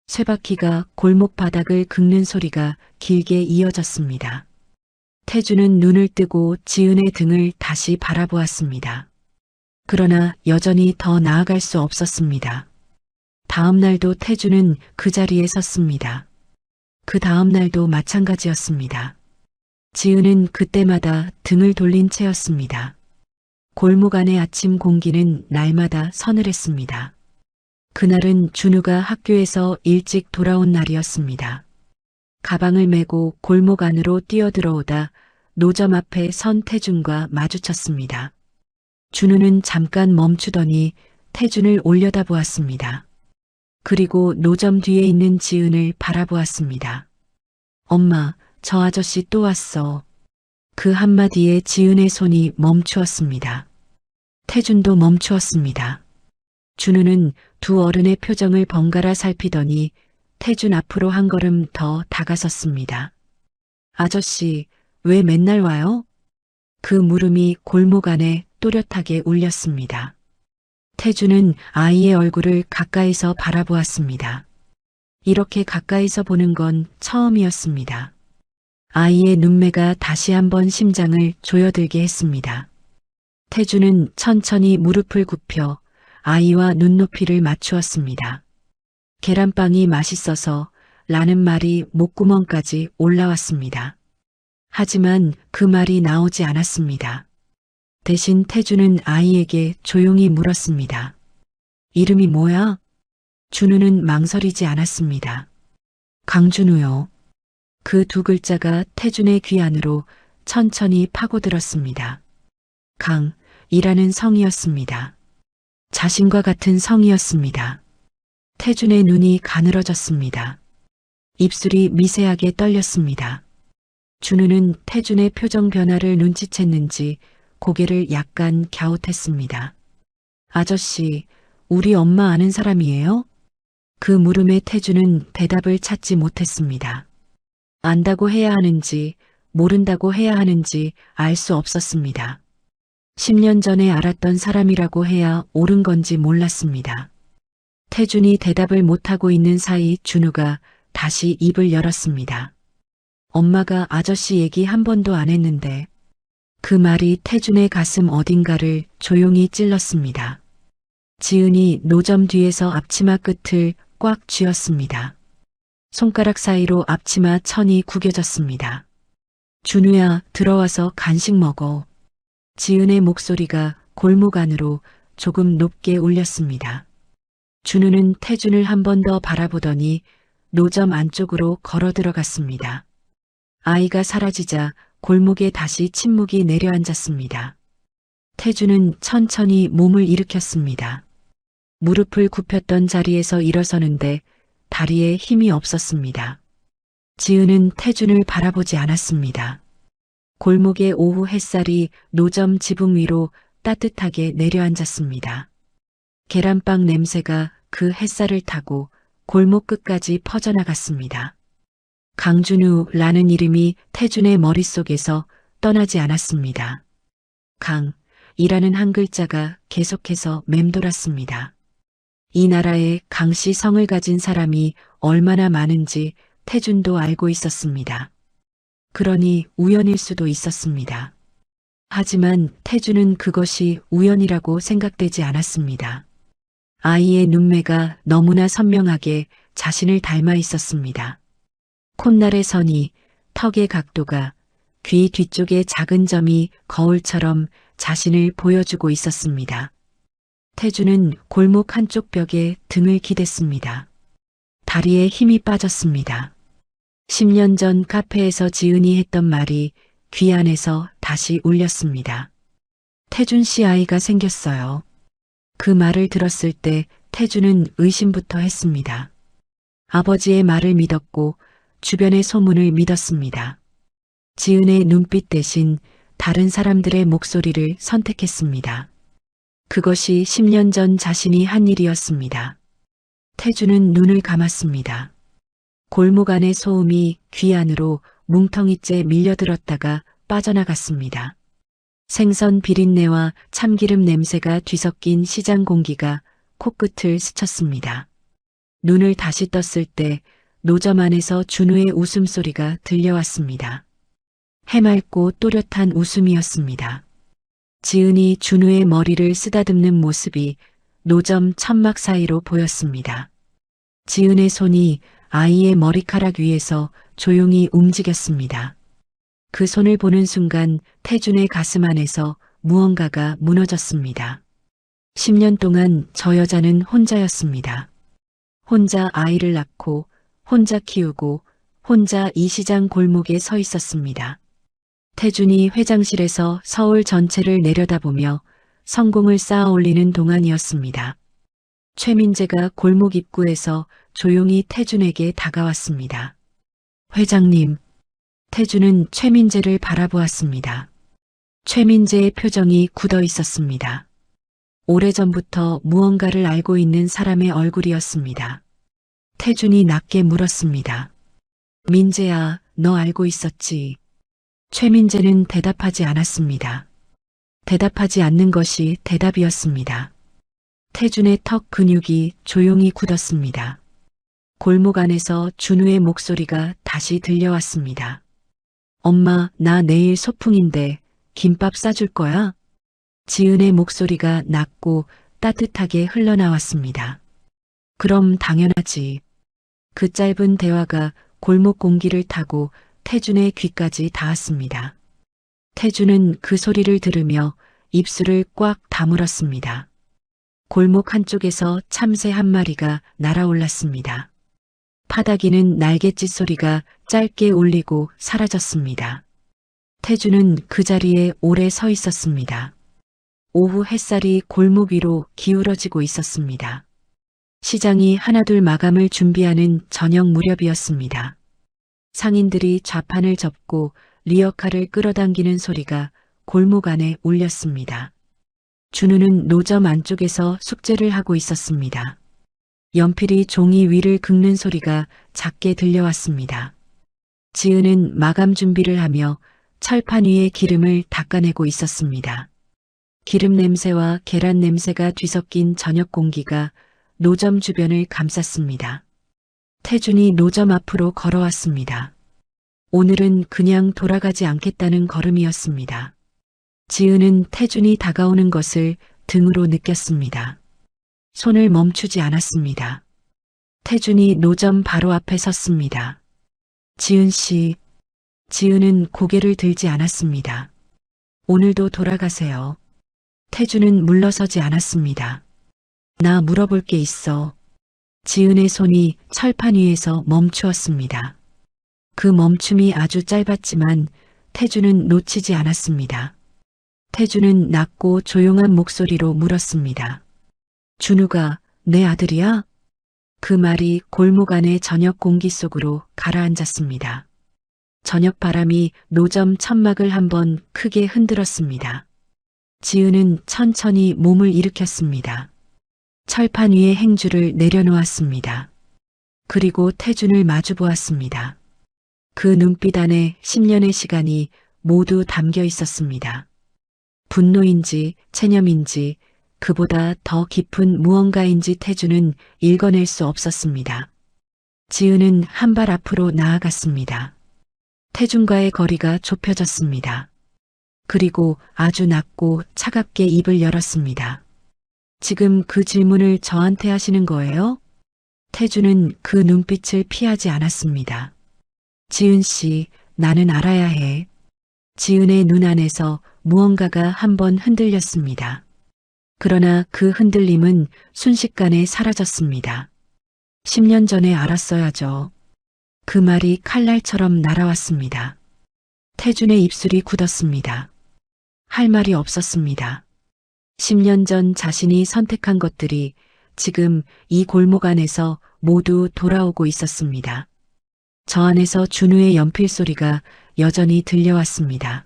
A: 쇠바퀴가 골목 바닥을 긁는 소리가 길게 이어졌습니다. 태주는 눈을 뜨고 지은의 등을 다시 바라보았습니다. 그러나 여전히 더 나아갈 수 없었습니다. 다음 날도 태주는 그 자리에 섰습니다. 그 다음 날도 마찬가지였습니다. 지은은 그때마다 등을 돌린 채였습니다. 골목 안의 아침 공기는 날마다 서늘했습니다. 그날은 준우가 학교에서 일찍 돌아온 날이었습니다. 가방을 메고 골목 안으로 뛰어들어오다 노점 앞에 선 태준과 마주쳤습니다. 준우는 잠깐 멈추더니 태준을 올려다보았습니다. 그리고 노점 뒤에 있는 지은을 바라보았습니다. 엄마, 저 아저씨 또 왔어. 그 한마디에 지은의 손이 멈추었습니다. 태준도 멈추었습니다. 준우는 두 어른의 표정을 번갈아 살피더니 태준 앞으로 한 걸음 더 다가섰습니다. 아저씨, 왜 맨날 와요? 그 물음이 골목 안에 또렷하게 울렸습니다. 태준은 아이의 얼굴을 가까이서 바라보았습니다. 이렇게 가까이서 보는 건 처음이었습니다. 아이의 눈매가 다시 한번 심장을 조여들게 했습니다. 태준은 천천히 무릎을 굽혀 아이와 눈높이를 맞추었습니다. 계란빵이 맛있어서 라는 말이 목구멍까지 올라왔습니다. 하지만 그 말이 나오지 않았습니다. 대신 태준은 아이에게 조용히 물었습니다. 이름이 뭐야? 준우는 망설이지 않았습니다. 강준우요. 그 두 글자가 태준의 귀 안으로 천천히 파고들었습니다. 강이라는 성이었습니다. 자신과 같은 성이었습니다. 태준의 눈이 가늘어졌습니다. 입술이 미세하게 떨렸습니다. 준우는 태준의 표정 변화를 눈치챘는지 고개를 약간 갸웃했습니다. 아저씨, 우리 엄마 아는 사람이에요? 그 물음에 태준은 대답을 찾지 못했습니다. 안다고 해야 하는지 모른다고 해야 하는지 알 수 없었습니다. 10년 전에 알았던 사람이라고 해야 옳은 건지 몰랐습니다. 태준이 대답을 못하고 있는 사이 준우가 다시 입을 열었습니다. 엄마가 아저씨 얘기 한 번도 안 했는데. 그 말이 태준의 가슴 어딘가를 조용히 찔렀습니다. 지은이 노점 뒤에서 앞치마 끝을 꽉 쥐었습니다. 손가락 사이로 앞치마 천이 구겨졌습니다. 준우야, 들어와서 간식 먹어. 지은의 목소리가 골목 안으로 조금 높게 울렸습니다. 준우는 태준을 한 번 더 바라보더니 노점 안쪽으로 걸어 들어갔습니다. 아이가 사라지자 골목에 다시 침묵이 내려앉았습니다. 태주는 천천히 몸을 일으켰습니다. 무릎을 굽혔던 자리에서 일어서는데 다리에 힘이 없었습니다. 지은은 태준을 바라보지 않았습니다. 골목의 오후 햇살이 노점 지붕 위로 따뜻하게 내려앉았습니다. 계란빵 냄새가 그 햇살을 타고 골목 끝까지 퍼져나갔습니다. 강준우라는 이름이 태준의 머릿속에서 떠나지 않았습니다. 강이라는 한 글자가 계속해서 맴돌았습니다. 이 나라에 강씨 성을 가진 사람이 얼마나 많은지 태준도 알고 있었습니다. 그러니 우연일 수도 있었습니다. 하지만 태준은 그것이 우연이라고 생각되지 않았습니다. 아이의 눈매가 너무나 선명하게 자신을 닮아 있었습니다. 콧날의 선이, 턱의 각도가, 귀 뒤쪽의 작은 점이 거울처럼 자신을 보여주고 있었습니다. 태준은 골목 한쪽 벽에 등을 기댔습니다. 다리에 힘이 빠졌습니다. 10년 전 카페에서 지은이 했던 말이 귀 안에서 다시 울렸습니다. 태준 씨 아이가 생겼어요. 그 말을 들었을 때 태준은 의심부터 했습니다. 아버지의 말을 믿었고 주변의 소문을 믿었습니다. 지은의 눈빛 대신 다른 사람들의 목소리를 선택했습니다. 그것이 10년 전 자신이 한 일이었습니다. 태준은 눈을 감았습니다. 골목 안의 소음이 귀 안으로 뭉텅이째 밀려들었다가 빠져나갔습니다. 생선 비린내와 참기름 냄새가 뒤섞인 시장 공기가 코끝을 스쳤습니다. 눈을 다시 떴을 때 노점 안에서 준우의 웃음소리가 들려왔습니다. 해맑고 또렷한 웃음이었습니다. 지은이 준우의 머리를 쓰다듬는 모습이 노점 천막 사이로 보였습니다. 지은의 손이 아이의 머리카락 위에서 조용히 움직였습니다. 그 손을 보는 순간 태준의 가슴 안에서 무언가가 무너졌습니다. 10년 동안 저 여자는 혼자였습니다. 혼자 아이를 낳고 혼자 키우고 혼자 이 시장 골목에 서 있었습니다. 태준이 회장실에서 서울 전체를 내려다보며 성공을 쌓아 올리는 동안이었습니다. 최민재가 골목 입구에서 조용히 태준에게 다가왔습니다. 회장님. 태준은 최민재를 바라보았습니다. 최민재의 표정이 굳어 있었습니다. 오래전부터 무언가를 알고 있는 사람의 얼굴이었습니다. 태준이 낮게 물었습니다. 민재야, 너 알고 있었지? 최민재는 대답하지 않았습니다. 대답하지 않는 것이 대답이었습니다. 태준의 턱 근육이 조용히 굳었습니다. 골목 안에서 준우의 목소리가 다시 들려왔습니다. 엄마, 나 내일 소풍인데 김밥 싸줄 거야? 지은의 목소리가 낮고 따뜻하게 흘러나왔습니다. 그럼 당연하지. 그 짧은 대화가 골목 공기를 타고 태준의 귀까지 닿았습니다. 태준은 그 소리를 들으며 입술을 꽉 다물었습니다. 골목 한쪽에서 참새 한 마리가 날아올랐습니다. 파닥이는 날갯짓 소리가 짧게 울리고 사라졌습니다. 태준은 그 자리에 오래 서 있었습니다. 오후 햇살이 골목 위로 기울어지고 있었습니다. 시장이 하나둘 마감을 준비하는 저녁 무렵이었습니다. 상인들이 좌판을 접고 리어카를 끌어당기는 소리가 골목 안에 울렸습니다. 준우는 노점 안쪽에서 숙제를 하고 있었습니다. 연필이 종이 위를 긁는 소리가 작게 들려왔습니다. 지은은 마감 준비를 하며 철판 위에 기름을 닦아내고 있었습니다. 기름 냄새와 계란 냄새가 뒤섞인 저녁 공기가 노점 주변을 감쌌습니다. 태준이 노점 앞으로 걸어왔습니다. 오늘은 그냥 돌아가지 않겠다는 걸음이었습니다. 지은은 태준이 다가오는 것을 등으로 느꼈습니다. 손을 멈추지 않았습니다. 태준이 노점 바로 앞에 섰습니다. 지은 씨. 지은은 고개를 들지 않았습니다. 오늘도 돌아가세요. 태준은 물러서지 않았습니다. 나 물어볼 게 있어. 지은의 손이 철판 위에서 멈추었습니다. 그 멈춤이 아주 짧았지만 태주는 놓치지 않았습니다. 태주는 낮고 조용한 목소리로 물었습니다. 준우가 내 아들이야? 그 말이 골목 안의 저녁 공기 속으로 가라앉았습니다. 저녁 바람이 노점 천막을 한번 크게 흔들었습니다. 지은은 천천히 몸을 일으켰습니다. 철판 위에 행주를 내려놓았습니다. 그리고 태준을 마주 보았습니다. 그 눈빛 안에 10년의 시간이 모두 담겨 있었습니다. 분노인지 체념인지 그보다 더 깊은 무언가인지 태준은 읽어낼 수 없었습니다. 지은은 한 발 앞으로 나아갔습니다. 태준과의 거리가 좁혀졌습니다. 그리고 아주 낮고 차갑게 입을 열었습니다. 지금 그 질문을 저한테 하시는 거예요? 태준은 그 눈빛을 피하지 않았습니다. 지은 씨, 나는 알아야 해. 지은의 눈 안에서 무언가가 한번 흔들렸습니다. 그러나 그 흔들림은 순식간에 사라졌습니다. 10년 전에 알았어야죠. 그 말이 칼날처럼 날아왔습니다. 태준의 입술이 굳었습니다. 할 말이 없었습니다. 10년 전 자신이 선택한 것들이 지금 이 골목 안에서 모두 돌아오고 있었습니다. 저 안에서 준우의 연필 소리가 여전히 들려왔습니다.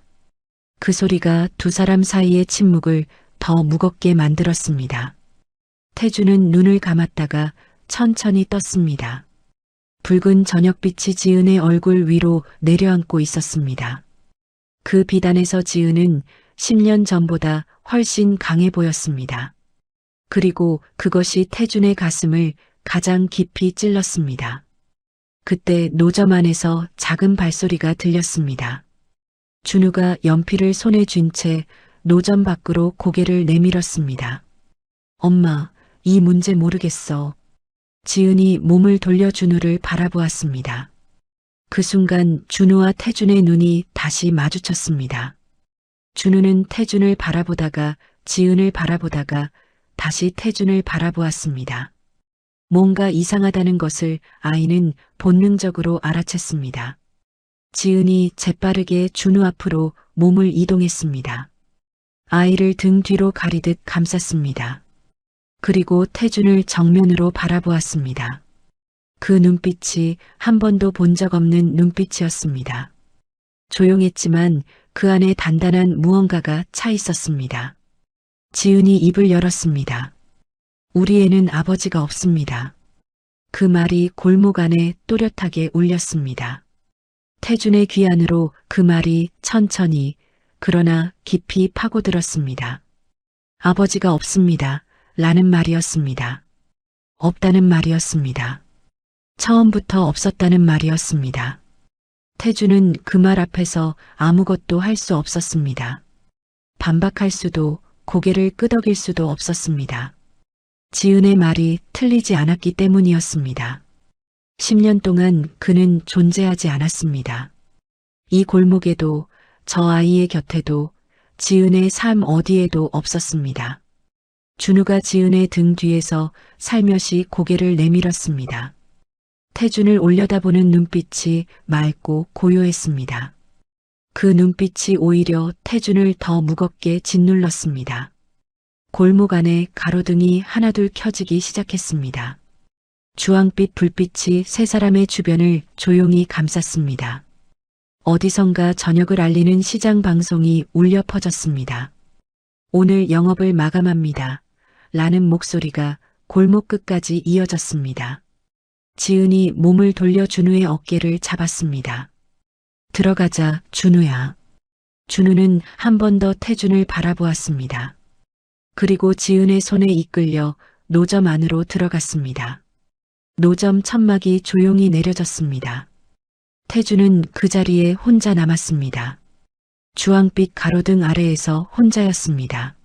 A: 그 소리가 두 사람 사이의 침묵을 더 무겁게 만들었습니다. 태준은 눈을 감았다가 천천히 떴습니다. 붉은 저녁빛이 지은의 얼굴 위로 내려앉고 있었습니다. 그 빛 안에서 지은은 10년 전보다 훨씬 강해 보였습니다. 그리고 그것이 태준의 가슴을 가장 깊이 찔렀습니다. 그때 노점 안에서 작은 발소리가 들렸습니다. 준우가 연필을 손에 쥔 채 노점 밖으로 고개를 내밀었습니다. 엄마, 이 문제 모르겠어. 지은이 몸을 돌려 준우를 바라보았습니다. 그 순간 준우와 태준의 눈이 다시 마주쳤습니다. 준우는 태준을 바라보다가 지은을 바라보다가 다시 태준을 바라보았습니다. 뭔가 이상하다는 것을 아이는 본능적으로 알아챘습니다. 지은이 재빠르게 준우 앞으로 몸을 이동했습니다. 아이를 등 뒤로 가리듯 감쌌습니다. 그리고 태준을 정면으로 바라보았습니다. 그 눈빛이 한 번도 본 적 없는 눈빛이었습니다. 조용했지만 그 안에 단단한 무언가가 차 있었습니다. 지은이 입을 열었습니다. 우리 애는 아버지가 없습니다. 그 말이 골목 안에 또렷하게 울렸습니다. 태준의 귀 안으로 그 말이 천천히 그러나 깊이 파고들었습니다. 아버지가 없습니다. 라는 말이었습니다. 없다는 말이었습니다. 처음부터 없었다는 말이었습니다. 태준은 그 말 앞에서 아무것도 할 수 없었습니다. 반박할 수도 고개를 끄덕일 수도 없었습니다. 지은의 말이 틀리지 않았기 때문이었습니다. 10년 동안 그는 존재하지 않았습니다. 이 골목에도 저 아이의 곁에도 지은의 삶 어디에도 없었습니다. 준우가 지은의 등 뒤에서 살며시 고개를 내밀었습니다. 태준을 올려다보는 눈빛이 맑고 고요했습니다. 그 눈빛이 오히려 태준을 더 무겁게 짓눌렀습니다. 골목 안에 가로등이 하나둘 켜지기 시작했습니다. 주황빛 불빛이 세 사람의 주변을 조용히 감쌌습니다. 어디선가 저녁을 알리는 시장 방송이 울려 퍼졌습니다. 오늘 영업을 마감합니다. 라는 목소리가 골목 끝까지 이어졌습니다. 지은이 몸을 돌려 준우의 어깨를 잡았습니다. 들어가자, 준우야. 준우는 한 번 더 태준을 바라보았습니다. 그리고 지은의 손에 이끌려 노점 안으로 들어갔습니다. 노점 천막이 조용히 내려졌습니다. 태준은 그 자리에 혼자 남았습니다. 주황빛 가로등 아래에서 혼자였습니다.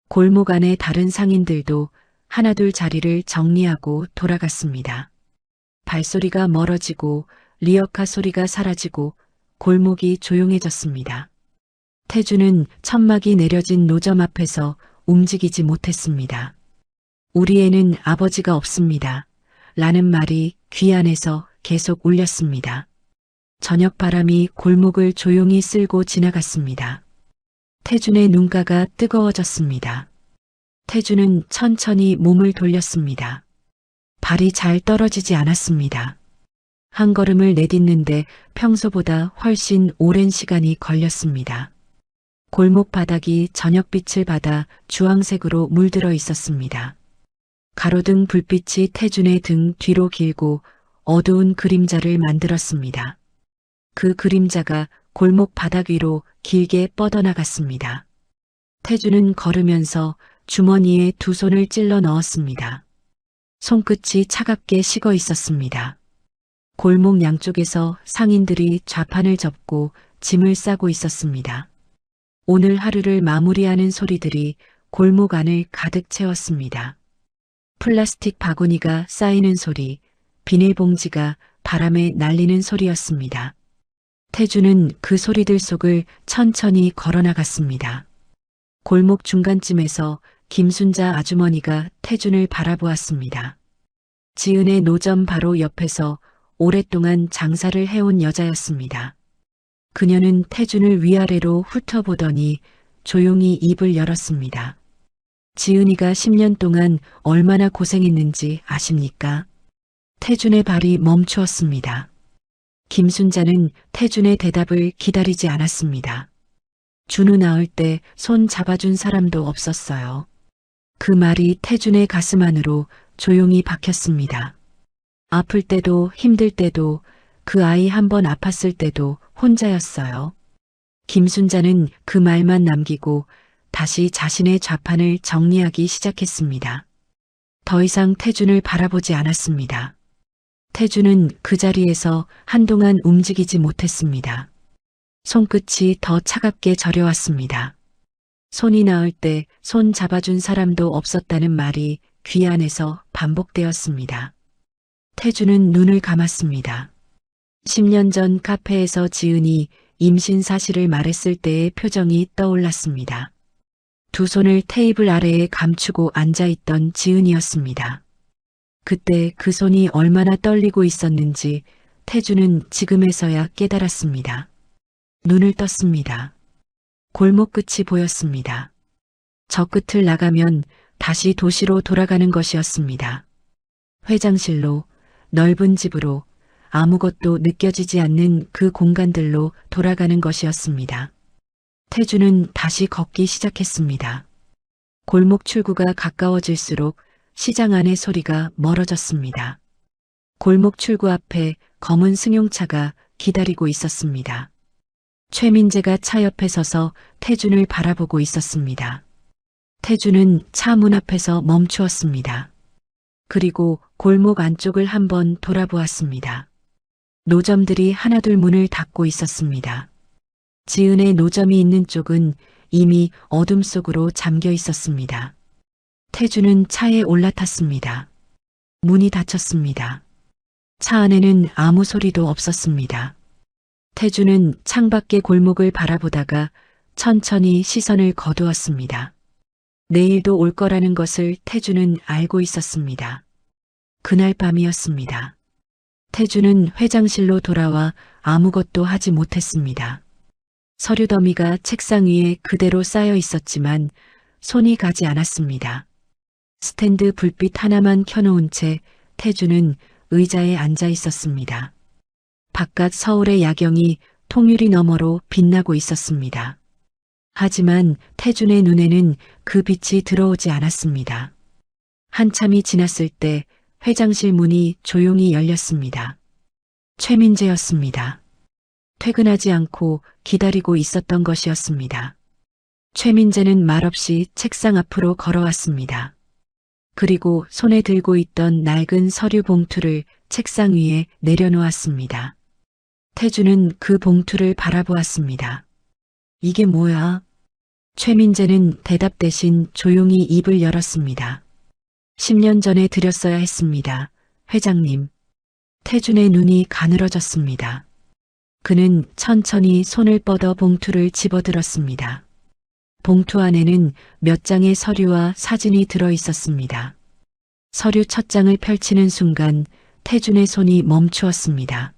A: 골목 안의 다른 상인들도 하나둘 자리를 정리하고 돌아갔습니다. 발소리가 멀어지고 리어카 소리가 사라지고 골목이 조용해졌습니다. 태준은 천막이 내려진 노점 앞에서 움직이지 못했습니다. 우리 애는 아버지가 없습니다. 라는 말이 귀 안에서 계속 울렸습니다. 저녁 바람이 골목을 조용히 쓸고 지나갔습니다. 태준의 눈가가 뜨거워졌습니다. 태준은 천천히 몸을 돌렸습니다. 발이 잘 떨어지지 않았습니다. 한 걸음을 내딛는데 평소보다 훨씬 오랜 시간이 걸렸습니다. 골목 바닥이 저녁빛을 받아 주황색으로 물들어 있었습니다. 가로등 불빛이 태준의 등 뒤로 길고 어두운 그림자를 만들었습니다. 그 그림자가 골목 바닥 위로 길게 뻗어나갔습니다. 태준은 걸으면서 주머니에 두 손을 찔러 넣었습니다. 손끝이 차갑게 식어 있었습니다. 골목 양쪽에서 상인들이 좌판을 접고 짐을 싸고 있었습니다. 오늘 하루를 마무리하는 소리들이 골목 안을 가득 채웠습니다. 플라스틱 바구니가 쌓이는 소리, 비닐봉지가 바람에 날리는 소리였습니다. 태준은 그 소리들 속을 천천히 걸어나갔습니다. 골목 중간쯤에서 김순자 아주머니가 태준을 바라보았습니다. 지은의 노점 바로 옆에서 오랫동안 장사를 해온 여자였습니다. 그녀는 태준을 위아래로 훑어보더니 조용히 입을 열었습니다. 지은이가 10년 동안 얼마나 고생했는지 아십니까? 태준의 발이 멈추었습니다. 김순자는 태준의 대답을 기다리지 않았습니다. 준우 나을 때 손 잡아준 사람도 없었어요. 그 말이 태준의 가슴 안으로 조용히 박혔습니다. 아플 때도 힘들 때도 그 아이 한 번 아팠을 때도 혼자였어요. 김순자는 그 말만 남기고 다시 자신의 좌판을 정리하기 시작했습니다. 더 이상 태준을 바라보지 않았습니다. 태준은 그 자리에서 한동안 움직이지 못했습니다. 손끝이 더 차갑게 저려왔습니다. 손이 나을 때 손 잡아준 사람도 없었다는 말이 귀 안에서 반복되었습니다. 태준은 눈을 감았습니다. 10년 전 카페에서 지은이 임신 사실을 말했을 때의 표정이 떠올랐습니다. 두 손을 테이블 아래에 감추고 앉아있던 지은이었습니다. 그때 그 손이 얼마나 떨리고 있었는지 태준은 지금에서야 깨달았습니다. 눈을 떴습니다. 골목 끝이 보였습니다. 저 끝을 나가면 다시 도시로 돌아가는 것이었습니다. 회장실로, 넓은 집으로, 아무것도 느껴지지 않는 그 공간들로 돌아가는 것이었습니다. 태준은 다시 걷기 시작했습니다. 골목 출구가 가까워질수록 시장 안의 소리가 멀어졌습니다. 골목 출구 앞에 검은 승용차가 기다리고 있었습니다. 최민재가 차 옆에 서서 태준을 바라보고 있었습니다. 태준은 차 문 앞에서 멈추었습니다. 그리고 골목 안쪽을 한번 돌아보았습니다. 노점들이 하나둘 문을 닫고 있었습니다. 지은의 노점이 있는 쪽은 이미 어둠 속으로 잠겨 있었습니다. 태준은 차에 올라탔습니다. 문이 닫혔습니다. 차 안에는 아무 소리도 없었습니다. 태준은 창밖의 골목을 바라보다가 천천히 시선을 거두었습니다. 내일도 올 거라는 것을 태준은 알고 있었습니다. 그날 밤이었습니다. 태준은 회장실로 돌아와 아무것도 하지 못했습니다. 서류 더미가 책상 위에 그대로 쌓여 있었지만 손이 가지 않았습니다. 스탠드 불빛 하나만 켜놓은 채 태준은 의자에 앉아 있었습니다. 바깥 서울의 야경이 통유리 너머로 빛나고 있었습니다. 하지만 태준의 눈에는 그 빛이 들어오지 않았습니다. 한참이 지났을 때 회장실 문이 조용히 열렸습니다. 최민재였습니다. 퇴근하지 않고 기다리고 있었던 것이었습니다. 최민재는 말없이 책상 앞으로 걸어왔습니다. 그리고 손에 들고 있던 낡은 서류 봉투를 책상 위에 내려놓았습니다. 태준은 그 봉투를 바라보았습니다. 이게 뭐야? 최민재는 대답 대신 조용히 입을 열었습니다. 10년 전에 드렸어야 했습니다. 회장님. 태준의 눈이 가늘어졌습니다. 그는 천천히 손을 뻗어 봉투를 집어들었습니다. 봉투 안에는 몇 장의 서류와 사진이 들어 있었습니다. 서류 첫 장을 펼치는 순간 태준의 손이 멈추었습니다.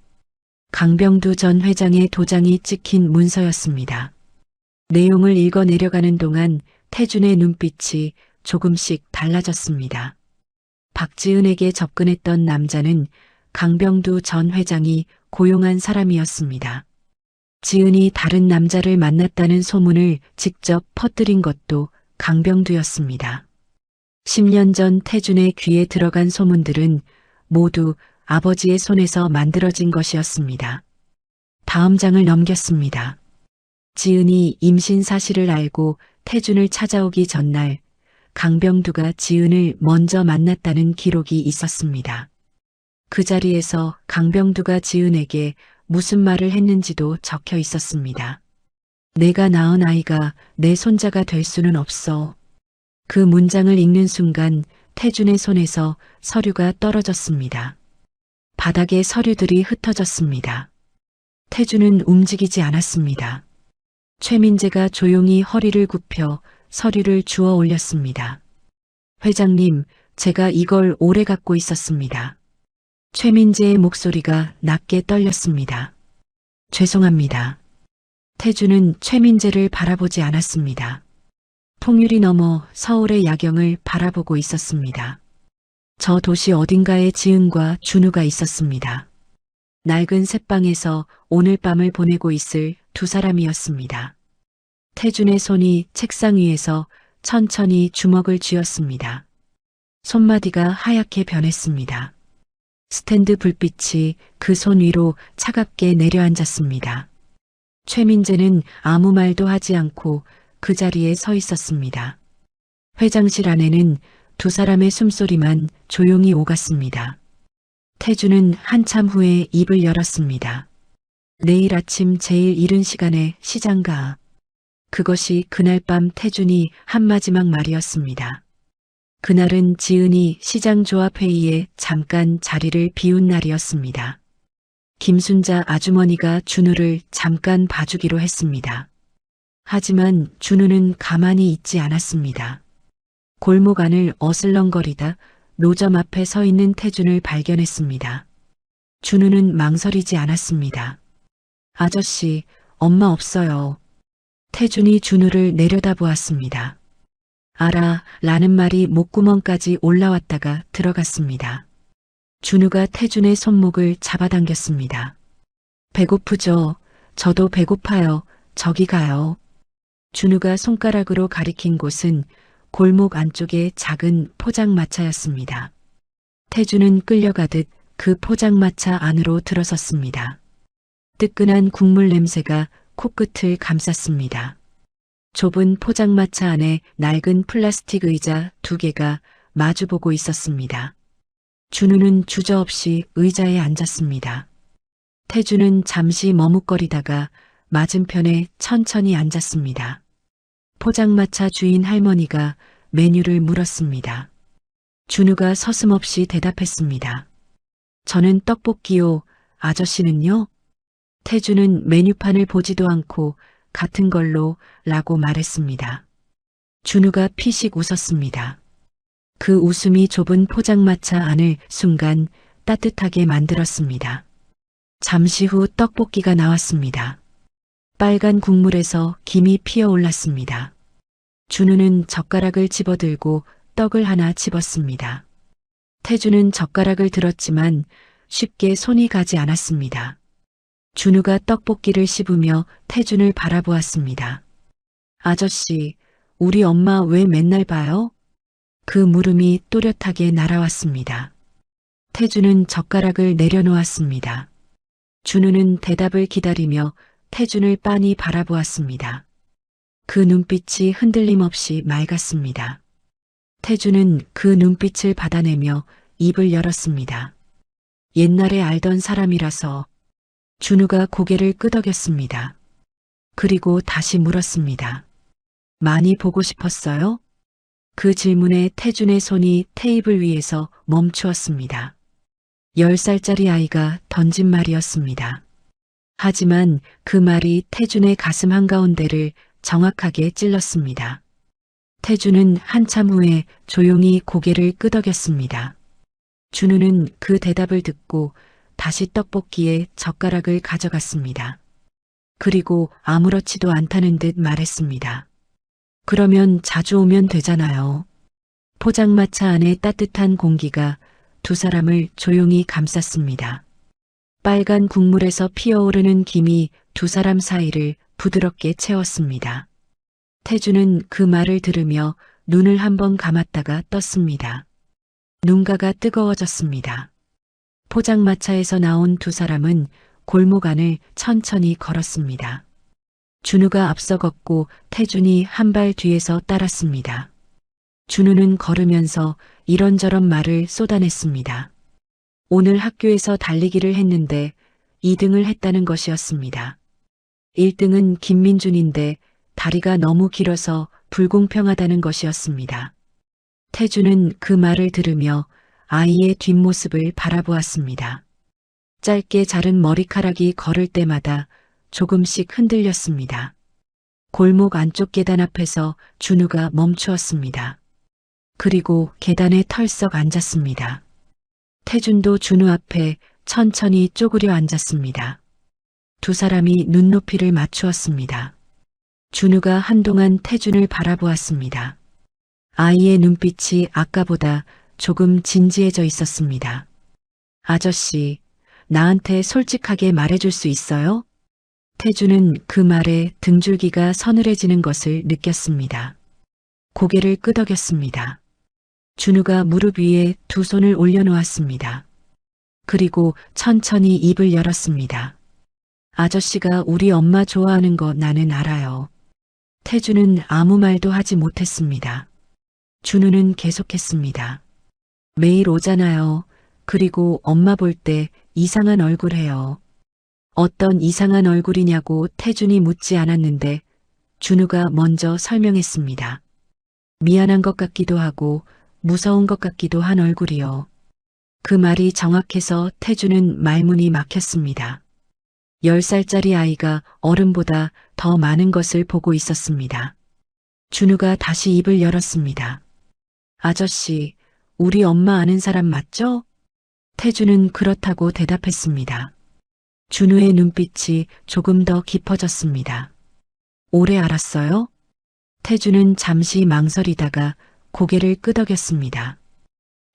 A: 강병두 전 회장의 도장이 찍힌 문서였습니다. 내용을 읽어 내려가는 동안 태준의 눈빛이 조금씩 달라졌습니다. 박지은에게 접근했던 남자는 강병두 전 회장이 고용한 사람이었습니다. 지은이 다른 남자를 만났다는 소문을 직접 퍼뜨린 것도 강병두였습니다. 10년 전 태준의 귀에 들어간 소문들은 모두 아버지의 손에서 만들어진 것이었습니다. 다음 장을 넘겼습니다. 지은이 임신 사실을 알고 태준을 찾아오기 전날 강병두가 지은을 먼저 만났다는 기록이 있었습니다. 그 자리에서 강병두가 지은에게 무슨 말을 했는지도 적혀 있었습니다. 내가 낳은 아이가 내 손자가 될 수는 없어. 그 문장을 읽는 순간 태준의 손에서 서류가 떨어졌습니다. 바닥에 서류들이 흩어졌습니다. 태준은 움직이지 않았습니다. 최민재가 조용히 허리를 굽혀 서류를 주워 올렸습니다. 회장님, 제가 이걸 오래 갖고 있었습니다. 최민재의 목소리가 낮게 떨렸습니다. 죄송합니다. 태준은 최민재를 바라보지 않았습니다. 통유리 너머 서울의 야경을 바라보고 있었습니다. 저 도시 어딘가에 지은과 준우가 있었습니다. 낡은 셋방에서 오늘 밤을 보내고 있을 두 사람이었습니다. 태준의 손이 책상 위에서 천천히 주먹을 쥐었습니다. 손마디가 하얗게 변했습니다. 스탠드 불빛이 그 손 위로 차갑게 내려앉았습니다. 최민재는 아무 말도 하지 않고 그 자리에 서 있었습니다. 회장실 안에는 두 사람의 숨소리만 조용히 오갔습니다. 태준은 한참 후에 입을 열었습니다. 내일 아침 제일 이른 시간에 시장 가. 그것이 그날 밤 태준이 한 마지막 말이었습니다. 그날은 지은이 시장조합회의에 잠깐 자리를 비운 날이었습니다. 김순자 아주머니가 준우를 잠깐 봐주기로 했습니다. 하지만 준우는 가만히 있지 않았습니다. 골목 안을 어슬렁거리다 노점 앞에 서 있는 태준을 발견했습니다. 준우는 망설이지 않았습니다. 아저씨, 엄마 없어요. 태준이 준우를 내려다보았습니다. 알아, 라는 말이 목구멍까지 올라왔다가 들어갔습니다. 준우가 태준의 손목을 잡아당겼습니다. 배고프죠? 저도 배고파요. 저기 가요. 준우가 손가락으로 가리킨 곳은 골목 안쪽의 작은 포장마차였습니다. 태준은 끌려가듯 그 포장마차 안으로 들어섰습니다. 뜨끈한 국물 냄새가 코끝을 감쌌습니다. 좁은 포장마차 안에 낡은 플라스틱 의자 두 개가 마주보고 있었습니다. 준우는 주저없이 의자에 앉았습니다. 태준은 잠시 머뭇거리다가 맞은편에 천천히 앉았습니다. 포장마차 주인 할머니가 메뉴를 물었습니다. 준우가 서슴없이 대답했습니다. 저는 떡볶이요. 아저씨는요? 태준은 메뉴판을 보지도 않고 같은 걸로 라고 말했습니다. 준우가 피식 웃었습니다. 그 웃음이 좁은 포장마차 안을 순간 따뜻하게 만들었습니다. 잠시 후 떡볶이가 나왔습니다. 빨간 국물에서 김이 피어올랐습니다. 준우는 젓가락을 집어들고 떡을 하나 집었습니다. 태준은 젓가락을 들었지만 쉽게 손이 가지 않았습니다. 준우가 떡볶이를 씹으며 태준을 바라보았습니다. 아저씨, 우리 엄마 왜 맨날 봐요? 그 물음이 또렷하게 날아왔습니다. 태준은 젓가락을 내려놓았습니다. 준우는 대답을 기다리며 태준을 빤히 바라보았습니다. 그 눈빛이 흔들림 없이 맑았습니다. 태준은 그 눈빛을 받아내며 입을 열었습니다. 옛날에 알던 사람이라서. 준우가 고개를 끄덕였습니다. 그리고 다시 물었습니다. 많이 보고 싶었어요? 그 질문에 태준의 손이 테이블 위에서 멈추었습니다. 10살짜리 아이가 던진 말이었습니다. 하지만 그 말이 태준의 가슴 한가운데를 정확하게 찔렀습니다. 태주는 한참 후에 조용히 고개를 끄덕였습니다. 준우는 그 대답을 듣고 다시 떡볶이에 젓가락을 가져갔습니다. 그리고 아무렇지도 않다는 듯 말했습니다. 그러면 자주 오면 되잖아요. 포장마차 안에 따뜻한 공기가 두 사람을 조용히 감쌌습니다. 빨간 국물에서 피어오르는 김이 두 사람 사이를 부드럽게 채웠습니다. 태주는 그 말을 들으며 눈을 한번 감았다가 떴습니다. 눈가가 뜨거워졌습니다. 포장마차에서 나온 두 사람은 골목 안을 천천히 걸었습니다. 준우가 앞서 걷고 태준이 한 발 뒤에서 따랐습니다. 준우는 걸으면서 이런저런 말을 쏟아냈습니다. 오늘 학교에서 달리기를 했는데 2등을 했다는 것이었습니다. 1등은 김민준인데 다리가 너무 길어서 불공평하다는 것이었습니다. 태주는 그 말을 들으며 아이의 뒷모습을 바라보았습니다. 짧게 자른 머리카락이 걸을 때마다 조금씩 흔들렸습니다. 골목 안쪽 계단 앞에서 준우가 멈추었습니다. 그리고 계단에 털썩 앉았습니다. 태준도 준우 앞에 천천히 쪼그려 앉았습니다. 두 사람이 눈높이를 맞추었습니다. 준우가 한동안 태준을 바라보았습니다. 아이의 눈빛이 아까보다 조금 진지해져 있었습니다. 아저씨, 나한테 솔직하게 말해줄 수 있어요? 태준은 그 말에 등줄기가 서늘해지는 것을 느꼈습니다. 고개를 끄덕였습니다. 준우가 무릎 위에 두 손을 올려놓았습니다. 그리고 천천히 입을 열었습니다. 아저씨가 우리 엄마 좋아하는 거 나는 알아요. 태준은 아무 말도 하지 못했습니다. 준우는 계속했습니다. 매일 오잖아요. 그리고 엄마 볼 때 이상한 얼굴 해요. 어떤 이상한 얼굴이냐고 태준이 묻지 않았는데 준우가 먼저 설명했습니다. 미안한 것 같기도 하고 무서운 것 같기도 한 얼굴이요. 그 말이 정확해서 태준은 말문이 막혔습니다. 10살짜리 아이가 어른보다 더 많은 것을 보고 있었습니다. 준우가 다시 입을 열었습니다. 아저씨, 우리 엄마 아는 사람 맞죠? 태준은 그렇다고 대답했습니다. 준우의 눈빛이 조금 더 깊어졌습니다. 오래 알았어요? 태준은 잠시 망설이다가 고개를 끄덕였습니다.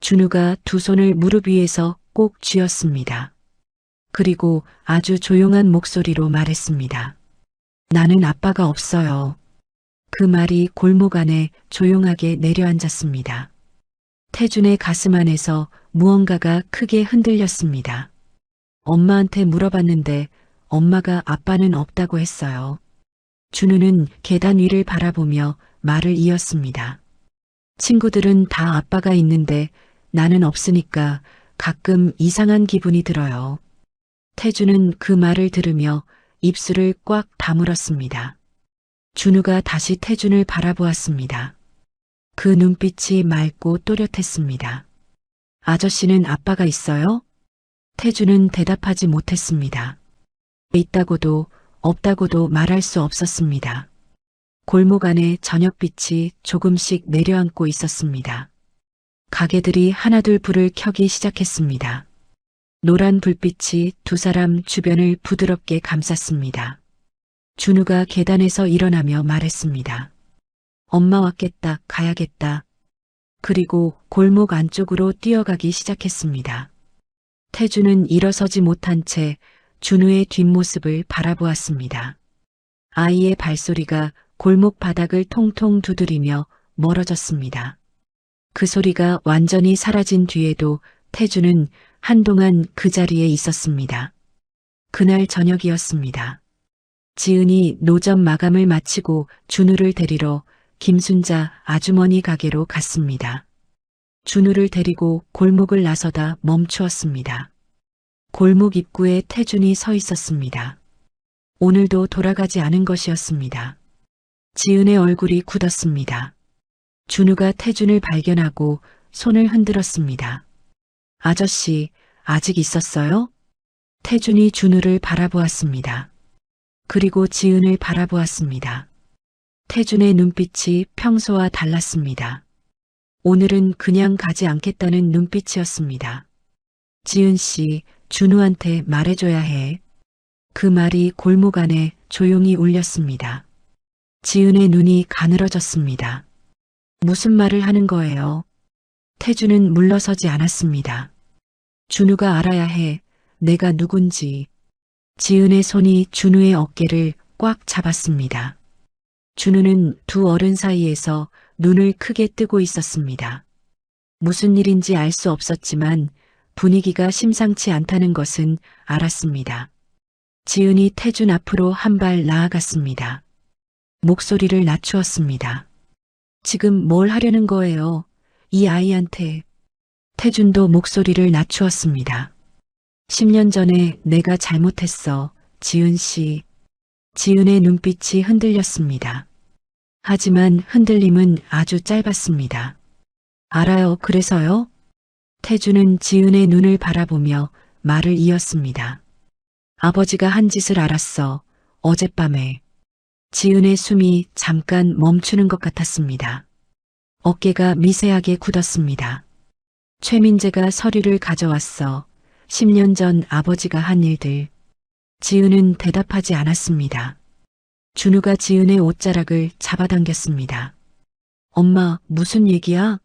A: 준우가 두 손을 무릎 위에서 꼭 쥐었습니다. 그리고 아주 조용한 목소리로 말했습니다. 나는 아빠가 없어요. 그 말이 골목 안에 조용하게 내려앉았습니다. 태준의 가슴 안에서 무언가가 크게 흔들렸습니다. 엄마한테 물어봤는데 엄마가 아빠는 없다고 했어요. 준우는 계단 위를 바라보며 말을 이었습니다. 친구들은 다 아빠가 있는데 나는 없으니까 가끔 이상한 기분이 들어요. 태준은 그 말을 들으며 입술을 꽉 다물었습니다. 준우가 다시 태준을 바라보았습니다. 그 눈빛이 맑고 또렷했습니다. 아저씨는 아빠가 있어요? 태준은 대답하지 못했습니다. 있다고도 없다고도 말할 수 없었습니다. 골목 안에 저녁빛이 조금씩 내려앉고 있었습니다. 가게들이 하나둘 불을 켜기 시작했습니다. 노란 불빛이 두 사람 주변을 부드럽게 감쌌습니다. 준우가 계단에서 일어나며 말했습니다. 엄마 왔겠다, 가야겠다. 그리고 골목 안쪽으로 뛰어가기 시작했습니다. 태준은 일어서지 못한 채 준우의 뒷모습을 바라보았습니다. 아이의 발소리가 골목 바닥을 통통 두드리며 멀어졌습니다. 그 소리가 완전히 사라진 뒤에도 태준은 한동안 그 자리에 있었습니다. 그날 저녁이었습니다. 지은이 노점 마감을 마치고 준우를 데리러 김순자 아주머니 가게로 갔습니다. 준우를 데리고 골목을 나서다 멈추었습니다. 골목 입구에 태준이 서 있었습니다. 오늘도 돌아가지 않은 것이었습니다. 지은의 얼굴이 굳었습니다. 준우가 태준을 발견하고 손을 흔들었습니다. 아저씨, 아직 있었어요? 태준이 준우를 바라보았습니다. 그리고 지은을 바라보았습니다. 태준의 눈빛이 평소와 달랐습니다. 오늘은 그냥 가지 않겠다는 눈빛이었습니다. 지은 씨, 준우한테 말해줘야 해. 그 말이 골목 안에 조용히 울렸습니다. 지은의 눈이 가늘어졌습니다. 무슨 말을 하는 거예요? 태준은 물러서지 않았습니다. 준우가 알아야 해. 내가 누군지. 지은의 손이 준우의 어깨를 꽉 잡았습니다. 준우는 두 어른 사이에서 눈을 크게 뜨고 있었습니다. 무슨 일인지 알 수 없었지만 분위기가 심상치 않다는 것은 알았습니다. 지은이 태준 앞으로 한 발 나아갔습니다. 목소리를 낮추었습니다. 지금 뭘 하려는 거예요? 이 아이한테. 태준도 목소리를 낮추었습니다. 10년 전에 내가 잘못했어, 지은 씨. 지은의 눈빛이 흔들렸습니다. 하지만 흔들림은 아주 짧았습니다. 알아요, 그래서요? 태준은 지은의 눈을 바라보며 말을 이었습니다. 아버지가 한 짓을 알았어, 어젯밤에. 지은의 숨이 잠깐 멈추는 것 같았습니다. 어깨가 미세하게 굳었습니다. 최민재가 서류를 가져왔어. 10년 전 아버지가 한 일들. 지은은 대답하지 않았습니다. 준우가 지은의 옷자락을 잡아당겼습니다. 엄마, 무슨 얘기야?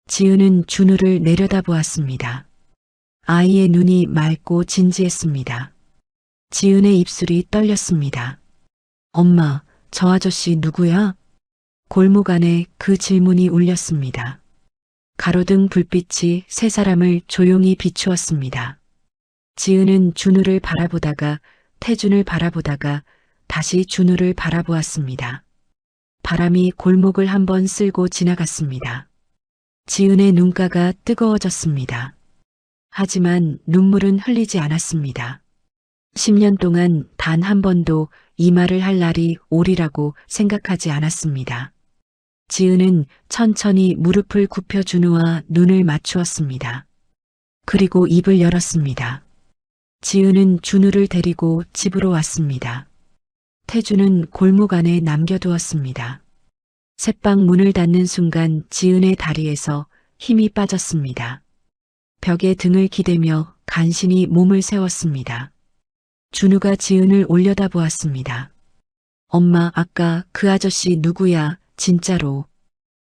A: 지은은 준우를 내려다보았습니다. 아이의 눈이 맑고 진지했습니다. 지은의 입술이 떨렸습니다. 엄마, 저 아저씨 누구야? 골목 안에 그 질문이 울렸습니다. 가로등 불빛이 세 사람을 조용히 비추었습니다. 지은은 준우를 바라보다가 태준을 바라보다가 다시 준우를 바라보았습니다. 바람이 골목을 한번 쓸고 지나갔습니다. 지은의 눈가가 뜨거워졌습니다. 하지만 눈물은 흘리지 않았습니다. 10년 동안 단 한 번도 이 말을 할 날이 오리라고 생각하지 않았습니다. 지은은 천천히 무릎을 굽혀 준우와 눈을 맞추었습니다. 그리고 입을 열었습니다. 지은은 준우를 데리고 집으로 왔습니다. 태준은 골목 안에 남겨두었습니다. 새방 문을 닫는 순간 지은의 다리에서 힘이 빠졌습니다. 벽에 등을 기대며 간신히 몸을 세웠습니다. 준우가 지은을 올려다보았습니다. 엄마, 아까 그 아저씨 누구야, 진짜로.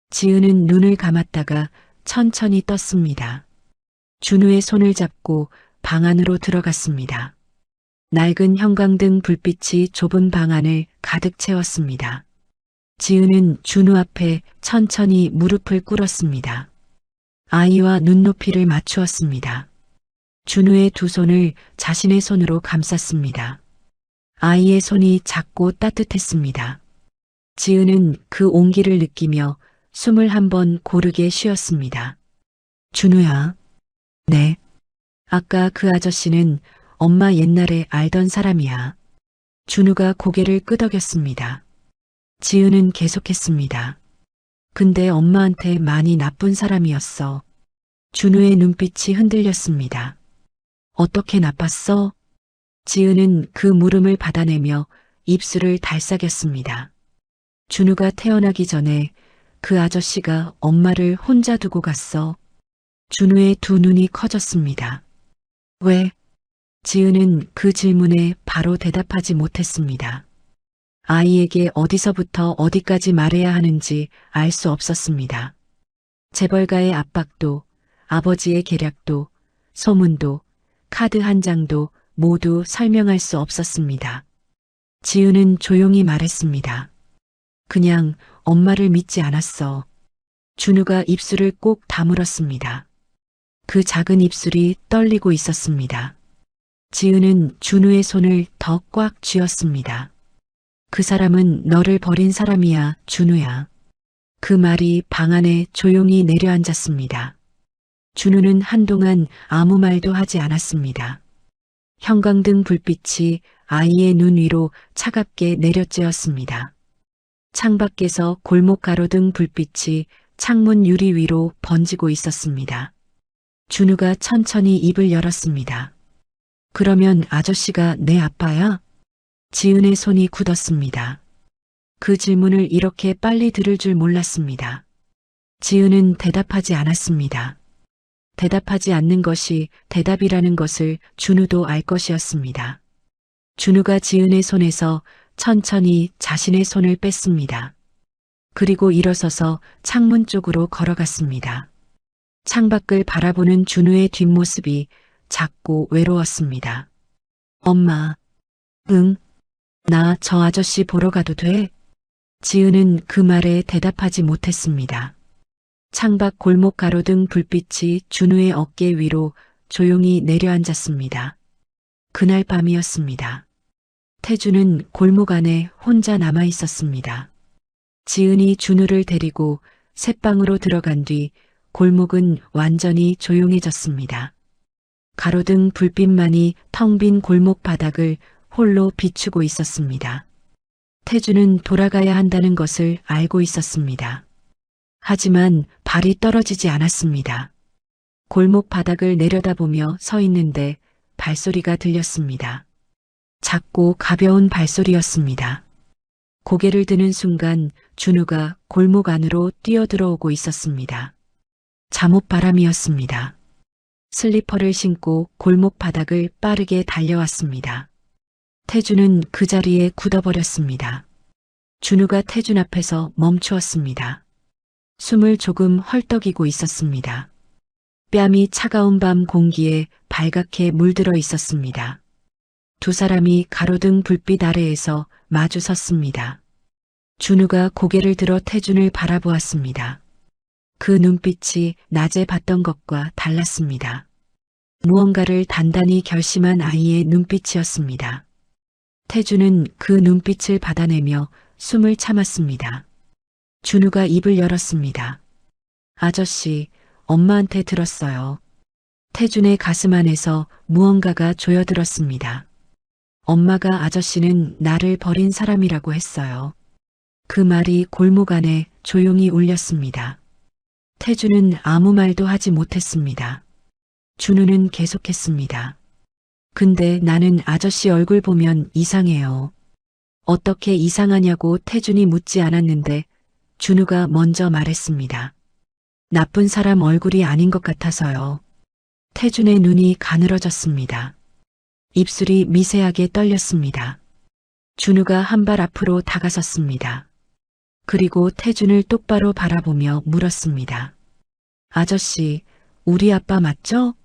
A: 지은은 눈을 감았다가 천천히 떴습니다. 준우의 손을 잡고 방 안으로 들어갔습니다. 낡은 형광등 불빛이 좁은 방 안을 가득 채웠습니다. 지은은 준우 앞에 천천히 무릎을 꿇었습니다. 아이와 눈높이를 맞추었습니다. 준우의 두 손을 자신의 손으로 감쌌습니다. 아이의 손이 작고 따뜻했습니다. 지은은 그 온기를 느끼며 숨을 한번 고르게 쉬었습니다. 준우야. 네. 아까 그 아저씨는 엄마 옛날에 알던 사람이야. 준우가 고개를 끄덕였습니다. 지은은 계속했습니다. 근데 엄마한테 많이 나쁜 사람이었어. 준우의 눈빛이 흔들렸습니다. 어떻게 나빴어? 지은은 그 물음을 받아내며 입술을 달싹였습니다. 준우가 태어나기 전에 그 아저씨가 엄마를 혼자 두고 갔어. 준우의 두 눈이 커졌습니다. 왜? 지은은 그 질문에 바로 대답하지 못했습니다. 아이에게 어디서부터 어디까지 말해야 하는지 알 수 없었습니다. 재벌가의 압박도, 아버지의 계략도, 소문도, 카드 한 장도 모두 설명할 수 없었습니다. 지은은 조용히 말했습니다. 그냥 엄마를 믿지 않았어. 준우가 입술을 꼭 다물었습니다. 그 작은 입술이 떨리고 있었습니다. 지은은 준우의 손을 더 꽉 쥐었습니다. 그 사람은 너를 버린 사람이야, 준우야. 그 말이 방 안에 조용히 내려앉았습니다. 준우는 한동안 아무 말도 하지 않았습니다. 형광등 불빛이 아이의 눈 위로 차갑게 내려쬐었습니다. 창밖에서 골목 가로등 불빛이 창문 유리 위로 번지고 있었습니다. 준우가 천천히 입을 열었습니다. 그러면 아저씨가 내 아빠야? 지은의 손이 굳었습니다. 그 질문을 이렇게 빨리 들을 줄 몰랐습니다. 지은은 대답하지 않았습니다. 대답하지 않는 것이 대답이라는 것을 준우도 알 것이었습니다. 준우가 지은의 손에서 천천히 자신의 손을 뺐습니다. 그리고 일어서서 창문 쪽으로 걸어갔습니다. 창밖을 바라보는 준우의 뒷모습이 작고 외로웠습니다. 엄마, 응, 나 저 아저씨 보러 가도 돼? 지은은 그 말에 대답하지 못했습니다. 창밖 골목 가로등 불빛이 준우의 어깨 위로 조용히 내려앉았습니다. 그날 밤이었습니다. 태주는 골목 안에 혼자 남아 있었습니다. 지은이 준우를 데리고 새방으로 들어간 뒤 골목은 완전히 조용해졌습니다. 가로등 불빛만이 텅 빈 골목 바닥을 홀로 비추고 있었습니다. 태주는 돌아가야 한다는 것을 알고 있었습니다. 하지만 발이 떨어지지 않았습니다. 골목 바닥을 내려다보며 서 있는데 발소리가 들렸습니다. 작고 가벼운 발소리였습니다. 고개를 드는 순간 준우가 골목 안으로 뛰어들어오고 있었습니다. 잠옷바람이었습니다. 슬리퍼를 신고 골목 바닥을 빠르게 달려왔습니다. 태주는 그 자리에 굳어버렸습니다. 준우가 태준 앞에서 멈추었습니다. 숨을 조금 헐떡이고 있었습니다. 뺨이 차가운 밤 공기에 발갛게 물들어 있었습니다. 두 사람이 가로등 불빛 아래에서 마주 섰습니다. 준우가 고개를 들어 태준을 바라보았습니다. 그 눈빛이 낮에 봤던 것과 달랐습니다. 무언가를 단단히 결심한 아이의 눈빛이었습니다. 태준은 그 눈빛을 받아내며 숨을 참았습니다. 준우가 입을 열었습니다. 아저씨, 엄마한테 들었어요. 태준의 가슴 안에서 무언가가 조여들었습니다. 엄마가 아저씨는 나를 버린 사람이라고 했어요. 그 말이 골목 안에 조용히 울렸습니다. 태준은 아무 말도 하지 못했습니다. 준우는 계속했습니다. 근데 나는 아저씨 얼굴 보면 이상해요. 어떻게 이상하냐고 태준이 묻지 않았는데 준우가 먼저 말했습니다. 나쁜 사람 얼굴이 아닌 것 같아서요. 태준의 눈이 가늘어졌습니다. 입술이 미세하게 떨렸습니다. 준우가 한 발 앞으로 다가섰습니다. 그리고 태준을 똑바로 바라보며 물었습니다. 아저씨, 우리 아빠 맞죠?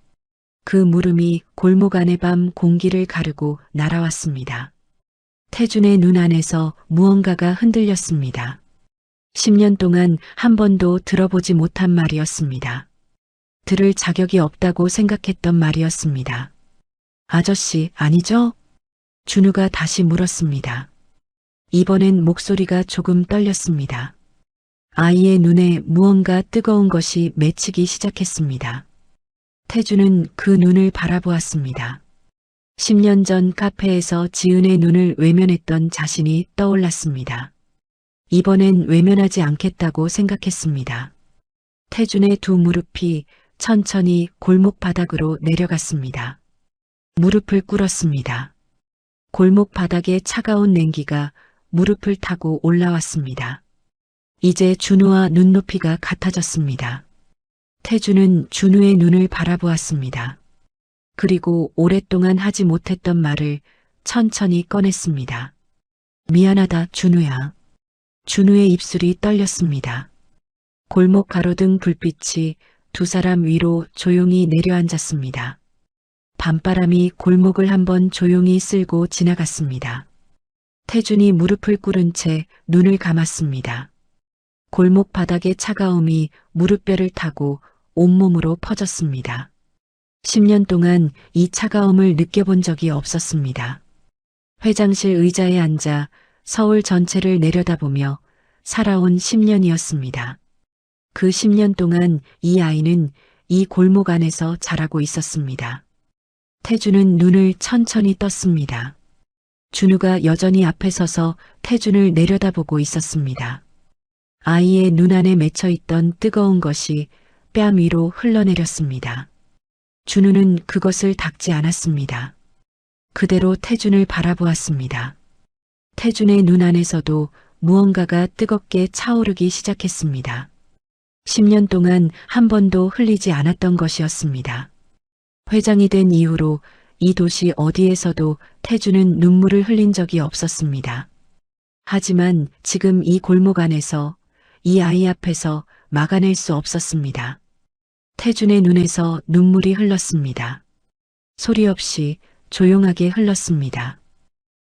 A: 그 물음이 골목 안의 밤 공기를 가르고 날아왔습니다. 태준의 눈 안에서 무언가가 흔들렸습니다. 10년 동안 한 번도 들어보지 못한 말이었습니다. 들을 자격이 없다고 생각했던 말이었습니다. 아저씨, 아니죠? 준우가 다시 물었습니다. 이번엔 목소리가 조금 떨렸습니다. 아이의 눈에 무언가 뜨거운 것이 맺히기 시작했습니다. 태준은 그 눈을 바라보았습니다. 10년 전 카페에서 지은의 눈을 외면했던 자신이 떠올랐습니다. 이번엔 외면하지 않겠다고 생각했습니다. 태준의 두 무릎이 천천히 골목 바닥으로 내려갔습니다. 무릎을 꿇었습니다. 골목 바닥의 차가운 냉기가 무릎을 타고 올라왔습니다. 이제 준우와 눈높이가 같아졌습니다. 태준은 준우의 눈을 바라보았습니다. 그리고 오랫동안 하지 못했던 말을 천천히 꺼냈습니다. 미안하다, 준우야. 준우의 입술이 떨렸습니다. 골목 가로등 불빛이 두 사람 위로 조용히 내려앉았습니다. 밤바람이 골목을 한번 조용히 쓸고 지나갔습니다. 태준이 무릎을 꿇은 채 눈을 감았습니다. 골목 바닥의 차가움이 무릎뼈를 타고 온몸으로 퍼졌습니다. 10년 동안 이 차가움을 느껴본 적이 없었습니다. 회장실 의자에 앉아 서울 전체를 내려다보며 살아온 10년이었습니다. 그 10년 동안 이 아이는 이 골목 안에서 자라고 있었습니다. 태준은 눈을 천천히 떴습니다. 준우가 여전히 앞에 서서 태준을 내려다보고 있었습니다. 아이의 눈 안에 맺혀있던 뜨거운 것이 뺨 위로 흘러내렸습니다. 준우는 그것을 닦지 않았습니다. 그대로 태준을 바라보았습니다. 태준의 눈 안에서도 무언가가 뜨겁게 차오르기 시작했습니다. 10년 동안 한 번도 흘리지 않았던 것이었습니다. 회장이 된 이후로 이 도시 어디에서도 태주는 눈물을 흘린 적이 없었습니다. 하지만 지금 이 골목 안에서, 이 아이 앞에서 막아낼 수 없었습니다. 태준의 눈에서 눈물이 흘렀습니다. 소리 없이 조용하게 흘렀습니다.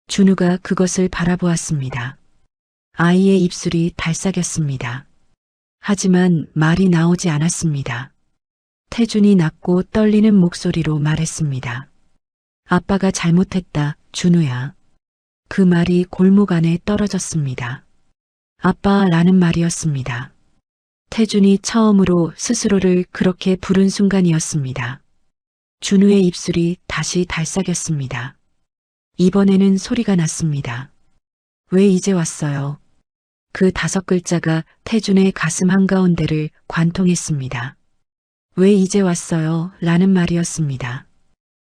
A: 준우가 그것을 바라보았습니다. 아이의 입술이 달싹였습니다. 하지만 말이 나오지 않았습니다. 태준이 낮고 떨리는 목소리로 말했습니다. 아빠가 잘못했다, 준우야. 그 말이 골목 안에 떨어졌습니다. 아빠라는 말이었습니다. 태준이 처음으로 스스로를 그렇게 부른 순간이었습니다. 준우의 입술이 다시 달싹였습니다. 이번에는 소리가 났습니다. 왜 이제 왔어요? 그 5글자가 태준의 가슴 한가운데를 관통했습니다. 왜 이제 왔어요? 라는 말이었습니다.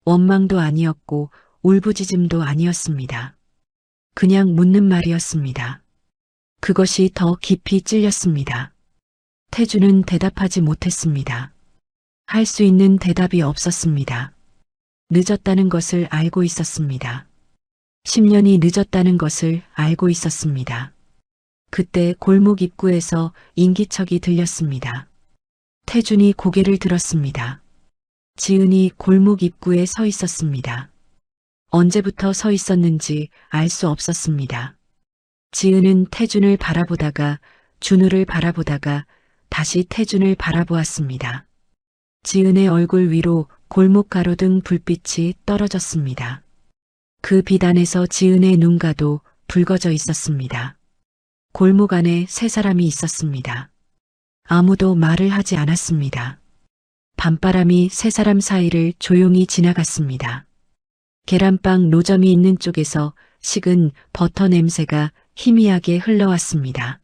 A: 원망도 아니었고 울부짖음도 아니었습니다. 그냥 묻는 말이었습니다. 그것이 더 깊이 찔렸습니다. 태준은 대답하지 못했습니다. 할 수 있는 대답이 없었습니다. 늦었다는 것을 알고 있었습니다. 10년이 늦었다는 것을 알고 있었습니다. 그때 골목 입구에서 인기척이 들렸습니다. 태준이 고개를 들었습니다. 지은이 골목 입구에 서 있었습니다. 언제부터 서 있었는지 알 수 없었습니다. 지은은 태준을 바라보다가 준우를 바라보다가 다시 태준을 바라보았습니다. 지은의 얼굴 위로 골목 가로등 불빛이 떨어졌습니다. 그 빛 안에서 지은의 눈가도 붉어져 있었습니다. 골목 안에 3사람이 있었습니다. 아무도 말을 하지 않았습니다. 밤바람이 3사람 사이를 조용히 지나갔습니다. 계란빵 노점이 있는 쪽에서 식은 버터 냄새가 희미하게 흘러왔습니다.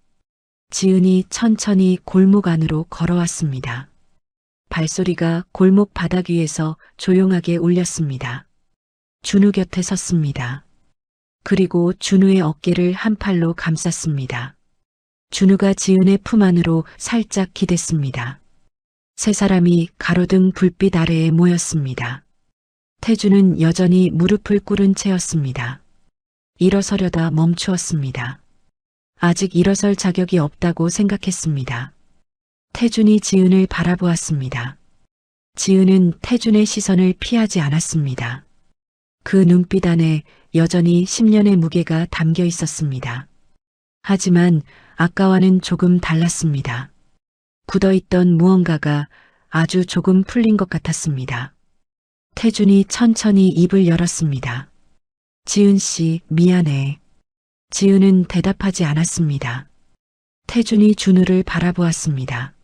A: 지은이 천천히 골목 안으로 걸어왔습니다. 발소리가 골목 바닥 위에서 조용하게 울렸습니다. 준우 곁에 섰습니다. 그리고 준우의 어깨를 한 팔로 감쌌습니다. 준우가 지은의 품 안으로 살짝 기댔습니다. 3사람이 가로등 불빛 아래에 모였습니다. 태준은 여전히 무릎을 꿇은 채였습니다. 일어서려다 멈추었습니다. 아직 일어설 자격이 없다고 생각했습니다. 태준이 지은을 바라보았습니다. 지은은 태준의 시선을 피하지 않았습니다. 그 눈빛 안에 여전히 10년의 무게가 담겨 있었습니다. 하지만 아까와는 조금 달랐습니다. 굳어있던 무언가가 아주 조금 풀린 것 같았습니다. 태준이 천천히 입을 열었습니다. 지은 씨, 미안해. 지은은 대답하지 않았습니다. 태준이 준우를 바라보았습니다.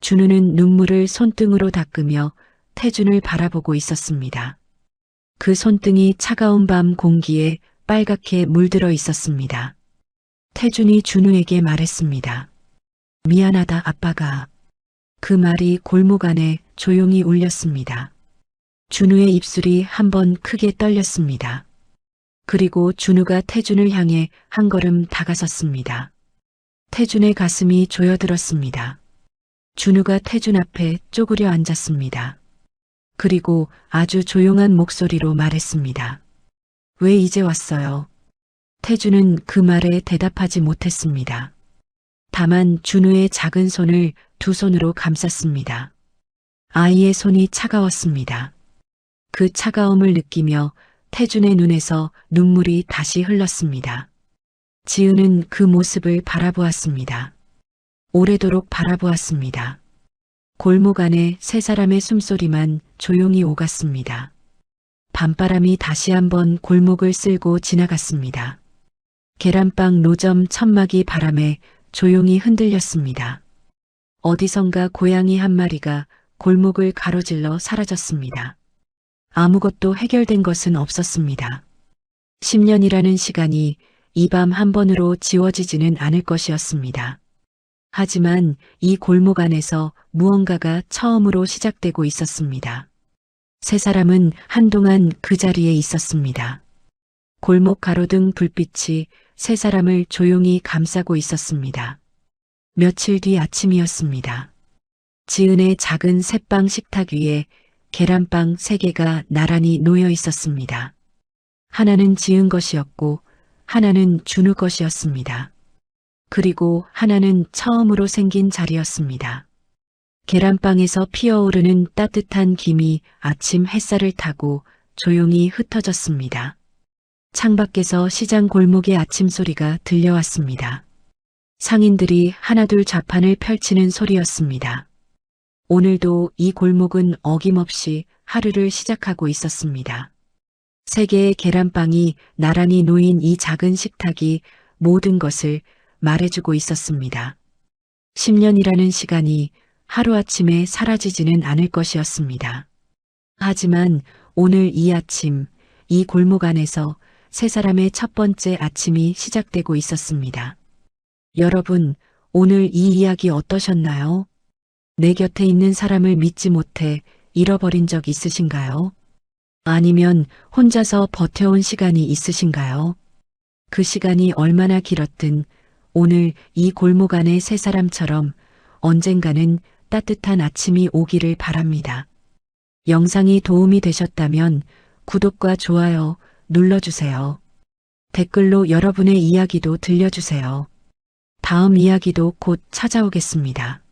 A: 준우는 눈물을 손등으로 닦으며 태준을 바라보고 있었습니다. 그 손등이 차가운 밤 공기에 빨갛게 물들어 있었습니다. 태준이 준우에게 말했습니다. 미안하다, 아빠가. 그 말이 골목 안에 조용히 울렸습니다. 준우의 입술이 한번 크게 떨렸습니다. 그리고 준우가 태준을 향해 한 걸음 다가섰습니다. 태준의 가슴이 조여들었습니다. 준우가 태준 앞에 쪼그려 앉았습니다. 그리고 아주 조용한 목소리로 말했습니다. 왜 이제 왔어요? 태준은 그 말에 대답하지 못했습니다. 다만 준우의 작은 손을 2손으로 감쌌습니다. 아이의 손이 차가웠습니다. 그 차가움을 느끼며 태준의 눈에서 눈물이 다시 흘렀습니다. 지은은 그 모습을 바라보았습니다. 오래도록 바라보았습니다. 골목 안에 3사람의 숨소리만 조용히 오갔습니다. 밤바람이 다시 한번 골목을 쓸고 지나갔습니다. 계란빵 노점 천막이 바람에 조용히 흔들렸습니다. 어디선가 고양이 한 마리가 골목을 가로질러 사라졌습니다. 아무것도 해결된 것은 없었습니다. 10년이라는 시간이 이 밤 한 번으로 지워지지는 않을 것이었습니다. 하지만 이 골목 안에서 무언가가 처음으로 시작되고 있었습니다. 3사람은 한동안 그 자리에 있었습니다. 골목 가로등 불빛이 세 사람을 조용히 감싸고 있었습니다. 며칠 뒤 아침이었습니다. 지은의 작은 새빵 식탁 위에 계란빵 3개가 나란히 놓여 있었습니다. 하나는 지은 것이었고 하나는 준우 것이었습니다. 그리고 하나는 처음으로 생긴 자리였습니다. 계란빵에서 피어오르는 따뜻한 김이 아침 햇살을 타고 조용히 흩어졌습니다. 창밖에서 시장 골목의 아침 소리가 들려왔습니다. 상인들이 하나둘 좌판을 펼치는 소리였습니다. 오늘도 이 골목은 어김없이 하루를 시작하고 있었습니다. 3개의 계란빵이 나란히 놓인 이 작은 식탁이 모든 것을 말해주고 있었습니다. 10년이라는 시간이 하루아침에 사라지지는 않을 것이었습니다. 하지만 오늘 이 아침, 이 골목 안에서 세 사람의 첫 번째 아침이 시작되고 있었습니다. 여러분, 오늘 이 이야기 어떠셨나요? 내 곁에 있는 사람을 믿지 못해 잃어버린 적 있으신가요? 아니면 혼자서 버텨온 시간이 있으신가요? 그 시간이 얼마나 길었든 오늘 이 골목 안의 세 사람처럼 언젠가는 따뜻한 아침이 오기를 바랍니다. 영상이 도움이 되셨다면 구독과 좋아요 눌러주세요. 댓글로 여러분의 이야기도 들려주세요. 다음 이야기도 곧 찾아오겠습니다.